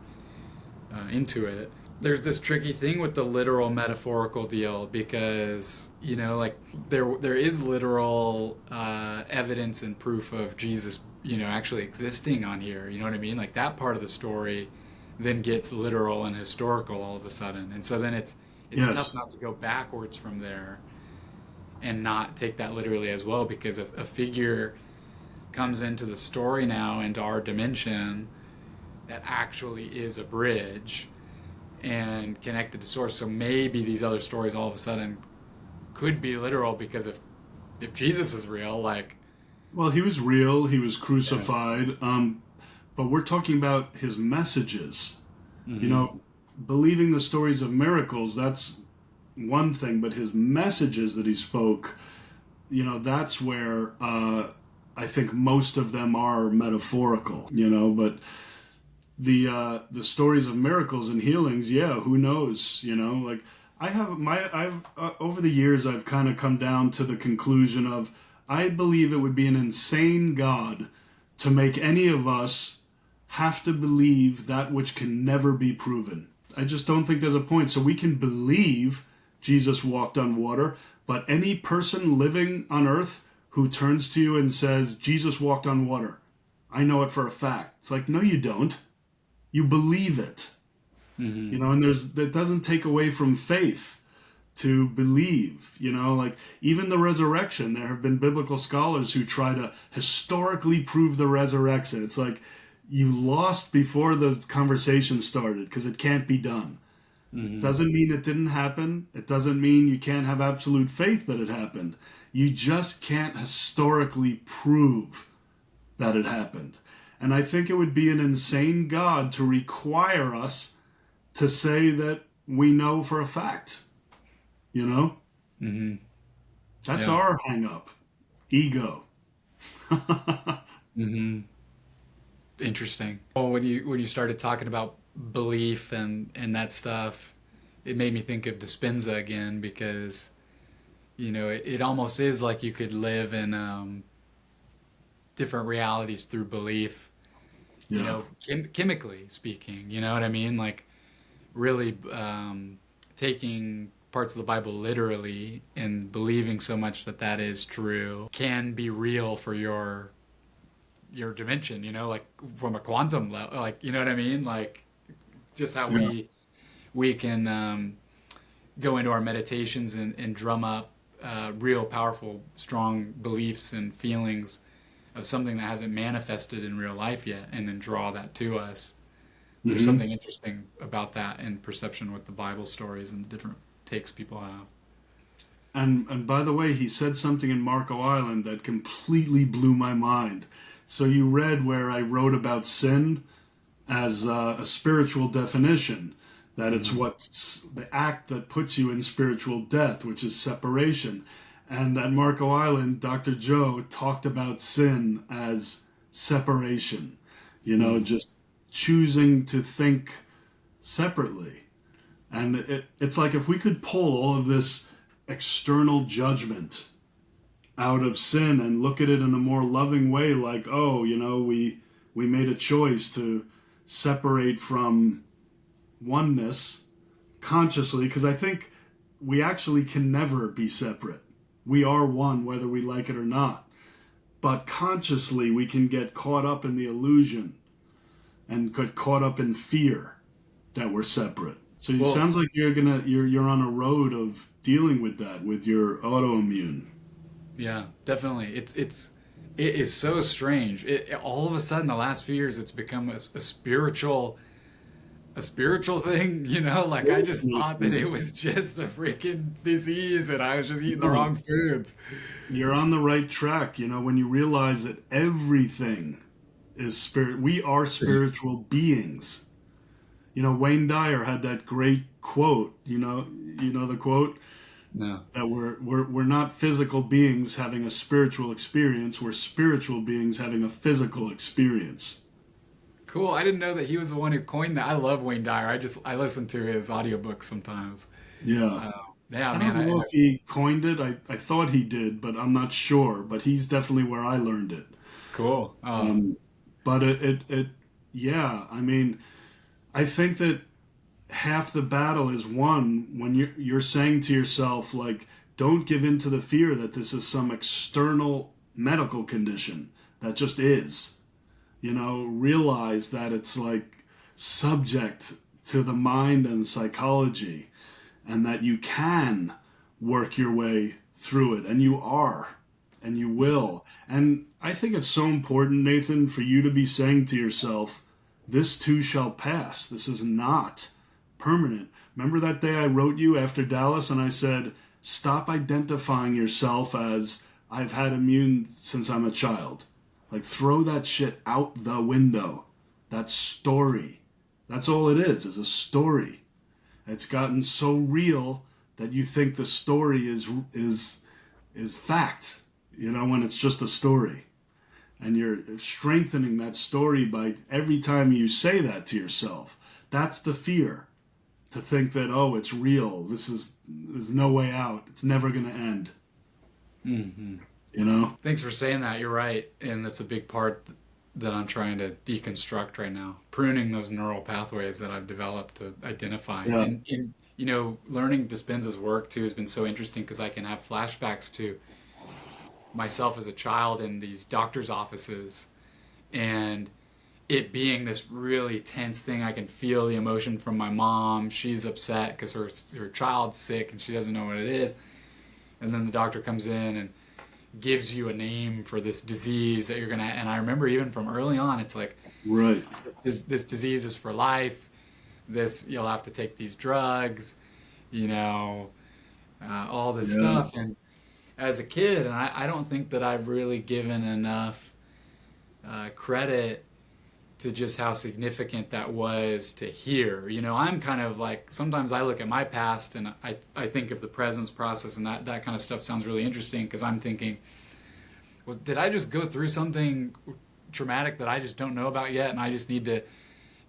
[SPEAKER 1] into it. There's this tricky thing with the literal metaphorical deal because, like there is literal evidence and proof of Jesus, actually existing on here. You know what I mean? Like that part of the story then gets literal and historical all of a sudden. And so then it's
[SPEAKER 2] Yes.
[SPEAKER 1] tough not to go backwards from there and not take that literally as well, because if a figure comes into the story now, into our dimension, that actually is a bridge and connected to source. So maybe these other stories all of a sudden could be literal, because if Jesus is real, like,
[SPEAKER 2] Well, he was real, he was
[SPEAKER 1] yeah.
[SPEAKER 2] crucified, but we're talking about his messages. You
[SPEAKER 1] Mm-hmm.
[SPEAKER 2] know, believing the stories of miracles, that's one thing, but his messages that he spoke, that's where I think most of them are metaphorical, but the stories of miracles and healings, yeah, who knows, like I've over the years I've kind of come down to the conclusion of I believe it would be an insane God to make any of us have to believe that which can never be proven. I just don't think there's a point. So we can believe Jesus walked on water, but any person living on earth who turns to you and says Jesus walked on water, I know it for a fact. It's like, no, you don't. You believe it.
[SPEAKER 1] Mm-hmm.
[SPEAKER 2] And that doesn't take away from faith to believe, like even the resurrection, there have been biblical scholars who try to historically prove the resurrection. It's like you lost before the conversation started because it can't be done.
[SPEAKER 1] Mm-hmm.
[SPEAKER 2] Doesn't mean it didn't happen. It doesn't mean you can't have absolute faith that it happened. You just can't historically prove that it happened. And I think it would be an insane God to require us to say that we know for a fact.
[SPEAKER 1] Mm-hmm.
[SPEAKER 2] That's
[SPEAKER 1] Yeah.
[SPEAKER 2] our hang up. Ego.
[SPEAKER 1] Mm-hmm. Interesting. Well, when you started talking about belief and that stuff, it made me think of Dispenza again, because it almost is like you could live in different realities through belief.
[SPEAKER 2] Yeah.
[SPEAKER 1] Chemically speaking, you know what I mean? Like really taking parts of the Bible literally and believing so much that that is true can be real for your dimension, like from a quantum level, like, you know what I mean? Like just how
[SPEAKER 2] Yeah.
[SPEAKER 1] we can go into our meditations and drum up real powerful, strong beliefs and feelings of something that hasn't manifested in real life yet, and then draw that to us. There's
[SPEAKER 2] hmm
[SPEAKER 1] something interesting about that in perception with the Bible stories and the different takes people have.
[SPEAKER 2] And by the way, he said something in Marco Island that completely blew my mind. So you read where I wrote about sin as a spiritual definition, that it's
[SPEAKER 1] Mm-hmm.
[SPEAKER 2] what's the act that puts you in spiritual death, which is separation. And at Marco Island, Dr. Joe talked about sin as separation, just choosing to think separately. And it's like if we could pull all of this external judgment out of sin and look at it in a more loving way, like, oh, we made a choice to separate from oneness consciously, because I think we actually can never be separate. We are one, whether we like it or not. But consciously, we can get caught up in the illusion and get caught up in fear that we're separate. So it
[SPEAKER 1] Well,
[SPEAKER 2] sounds like you're on a road of dealing with that with your autoimmune.
[SPEAKER 1] yeah, definitely. It is so strange. All of a sudden, the last few years, it's become a spiritual a spiritual thing, like I just thought that it was just a freaking disease and I was just eating the
[SPEAKER 2] No,
[SPEAKER 1] wrong foods.
[SPEAKER 2] you're on the right track. When you realize that everything is spirit, we are spiritual beings. Wayne Dyer had that great quote. You know the quote
[SPEAKER 1] No.
[SPEAKER 2] that we're not physical beings having a spiritual experience. We're spiritual beings having a physical experience.
[SPEAKER 1] Cool. I didn't know that he was the one who coined that. I love Wayne Dyer. I listen to his audiobooks sometimes.
[SPEAKER 2] Yeah.
[SPEAKER 1] Uh, yeah,
[SPEAKER 2] I
[SPEAKER 1] man.
[SPEAKER 2] don't know if he coined it. I thought he did, but I'm not sure. But he's definitely where I learned it.
[SPEAKER 1] Cool. Oh,
[SPEAKER 2] Um, but yeah. I mean, I think that half the battle is won when you're saying to yourself, like, don't give in to the fear that this is some external medical condition that just is. Realize that it's like subject to the mind and psychology, and that you can work your way through it, and you are, and you will. And I think it's so important, Nathan, for you to be saying to yourself, this too shall pass. This is not permanent. Remember that day I wrote you after Dallas and I said, stop identifying yourself as I've had immune since I'm a child. Like, throw that shit out the window. That story. That's all it is a story. It's gotten so real that you think the story is fact, when it's just a story. And you're strengthening that story by every time you say that to yourself. That's the fear. To think that, oh, it's real. There's no way out. It's never going to end.
[SPEAKER 1] hmm
[SPEAKER 2] You know?
[SPEAKER 1] Thanks for saying that. You're right. And that's a big part that I'm trying to deconstruct right now. Pruning those neural pathways that I've developed to identify.
[SPEAKER 2] Yeah.
[SPEAKER 1] And learning Dispenza's work too has been so interesting because I can have flashbacks to myself as a child in these doctor's offices and it being this really tense thing. I can feel the emotion from my mom. She's upset because her child's sick and she doesn't know what it is. And then the doctor comes in and gives you a name for this disease that you're gonna. And I remember even from early on, it's like,
[SPEAKER 2] Right.
[SPEAKER 1] this disease is for life. This you'll have to take these drugs. All this
[SPEAKER 2] Yeah.
[SPEAKER 1] stuff. And as a kid, and I don't think that I've really given enough credit to just how significant that was to hear. I'm kind of like, sometimes I look at my past and I think of the presence process and that kind of stuff sounds really interesting because I'm thinking, well, did I just go through something traumatic that I just don't know about yet and I just need to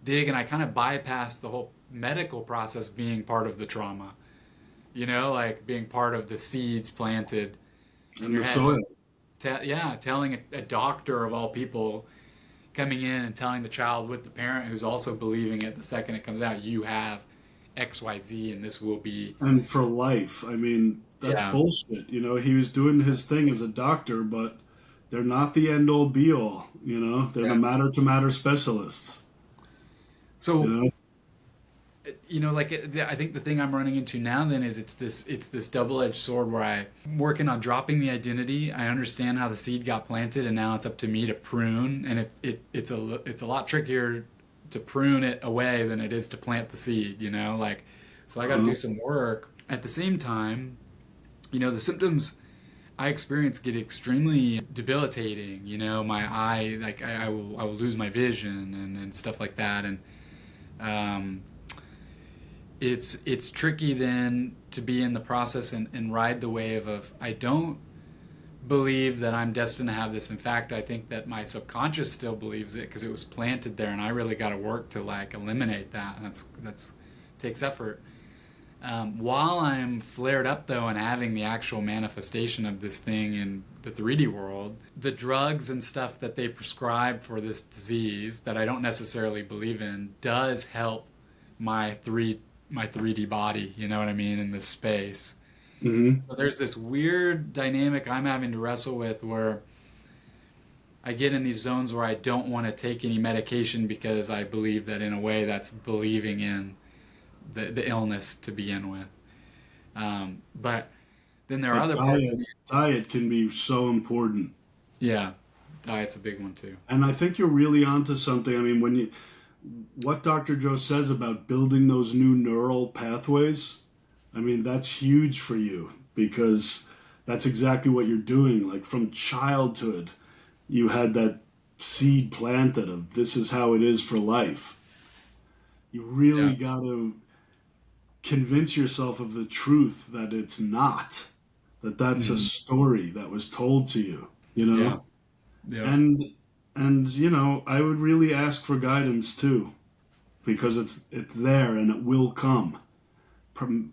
[SPEAKER 1] dig, and I kind of bypass the whole medical process being part of the trauma, like being part of the seeds planted in
[SPEAKER 2] And
[SPEAKER 1] your
[SPEAKER 2] the
[SPEAKER 1] head.
[SPEAKER 2] soil.
[SPEAKER 1] Yeah, telling a doctor of all people coming in and telling the child with the parent who's also believing it the second it comes out, you have XYZ and this will be.
[SPEAKER 2] And for life. I mean, that's
[SPEAKER 1] Yeah.
[SPEAKER 2] bullshit. He was doing his thing as a doctor, but they're not the end all be all. They're the
[SPEAKER 1] Yeah.
[SPEAKER 2] matter to matter specialists. You
[SPEAKER 1] So,
[SPEAKER 2] know?
[SPEAKER 1] I think the thing I'm running into now then is it's this double-edged sword where I'm working on dropping the identity. I understand how the seed got planted and now it's up to me to prune, and it's a lot trickier to prune it away than it is to plant the seed, so I got to
[SPEAKER 2] Uh,
[SPEAKER 1] do some work. At the same time, the symptoms I experience get extremely debilitating. My eye, like I will lose my vision and stuff like that, and um, it's tricky then to be in the process and ride the wave of I don't believe that I'm destined to have this. In fact, I think that my subconscious still believes it because it was planted there, and I really got to work to like eliminate that. And that's takes effort. While I'm flared up though and having the actual manifestation of this thing in the 3D world, the drugs and stuff that they prescribe for this disease that I don't necessarily believe in does help my 3D body, you know what I mean, in this space.
[SPEAKER 2] mhm.
[SPEAKER 1] So there's this weird dynamic I'm having to wrestle with where I get in these zones where I don't want to take any medication because I believe that in a way that's believing in the illness to begin with. But then there are
[SPEAKER 2] But
[SPEAKER 1] other parts of me.
[SPEAKER 2] diet can be so important.
[SPEAKER 1] Yeah, diet's a big one too.
[SPEAKER 2] And I think you're really onto something. I mean, what Dr. Joe says about building those new neural pathways, I mean, that's huge for you because that's exactly what you're doing. Like from childhood, you had that seed planted of this is how it is for life. You really
[SPEAKER 1] Yeah.
[SPEAKER 2] got to convince yourself of the truth that it's not, that that's a
[SPEAKER 1] Hmm.
[SPEAKER 2] story that was told to you, you
[SPEAKER 1] Yeah.
[SPEAKER 2] know?
[SPEAKER 1] Yeah.
[SPEAKER 2] And you know, I would really ask for guidance too because it's there and it will come.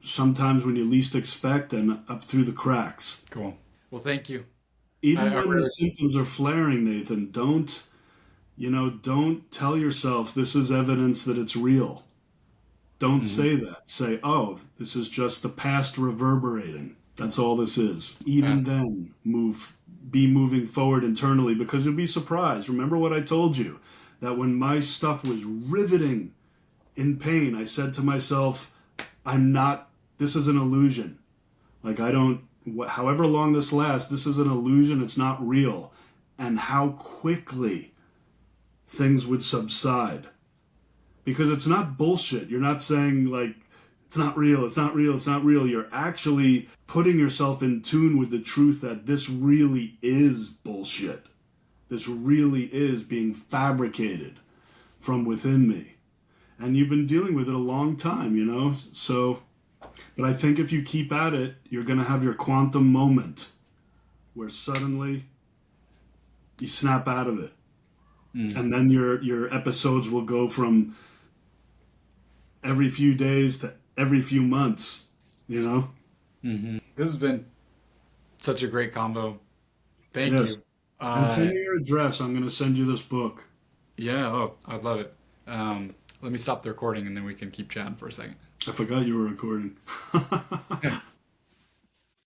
[SPEAKER 2] Sometimes when you least expect and up through the cracks.
[SPEAKER 1] Cool. Well, thank you.
[SPEAKER 2] Even
[SPEAKER 1] I
[SPEAKER 2] when the
[SPEAKER 1] really.
[SPEAKER 2] symptoms are flaring, Nathan, don't tell yourself this is evidence that it's real. Don't
[SPEAKER 1] Mhm.
[SPEAKER 2] say that. Say, oh, this is just the past reverberating. That's all this is. Even
[SPEAKER 1] Fast.
[SPEAKER 2] then, be moving forward internally because you'll be surprised. Remember what I told you that when my stuff was riveting in pain, I said to myself, I'm not, this is an illusion. Like, I don't, however long this lasts, this is an illusion. It's not real. And how quickly things would subside. Because it's not bullshit. You're not saying, like, it's not real, it's not real, it's not real. You're actually putting yourself in tune with the truth that this really is bullshit. This really is being fabricated from within me. And you've been dealing with it a long time, you know? So, but I think if you keep at it, you're going to have your quantum moment where suddenly you snap out of it.
[SPEAKER 1] Mm.
[SPEAKER 2] And then your episodes will go from every few days to every few months, you know?
[SPEAKER 1] Hmm. This has been such a great combo. Thank you.
[SPEAKER 2] Yes. And send
[SPEAKER 1] Uh,
[SPEAKER 2] me your address. I'm going to send you this book.
[SPEAKER 1] yeah, oh, I'd love it. Let me stop the recording and then we can keep chatting for a second.
[SPEAKER 2] I forgot you were recording.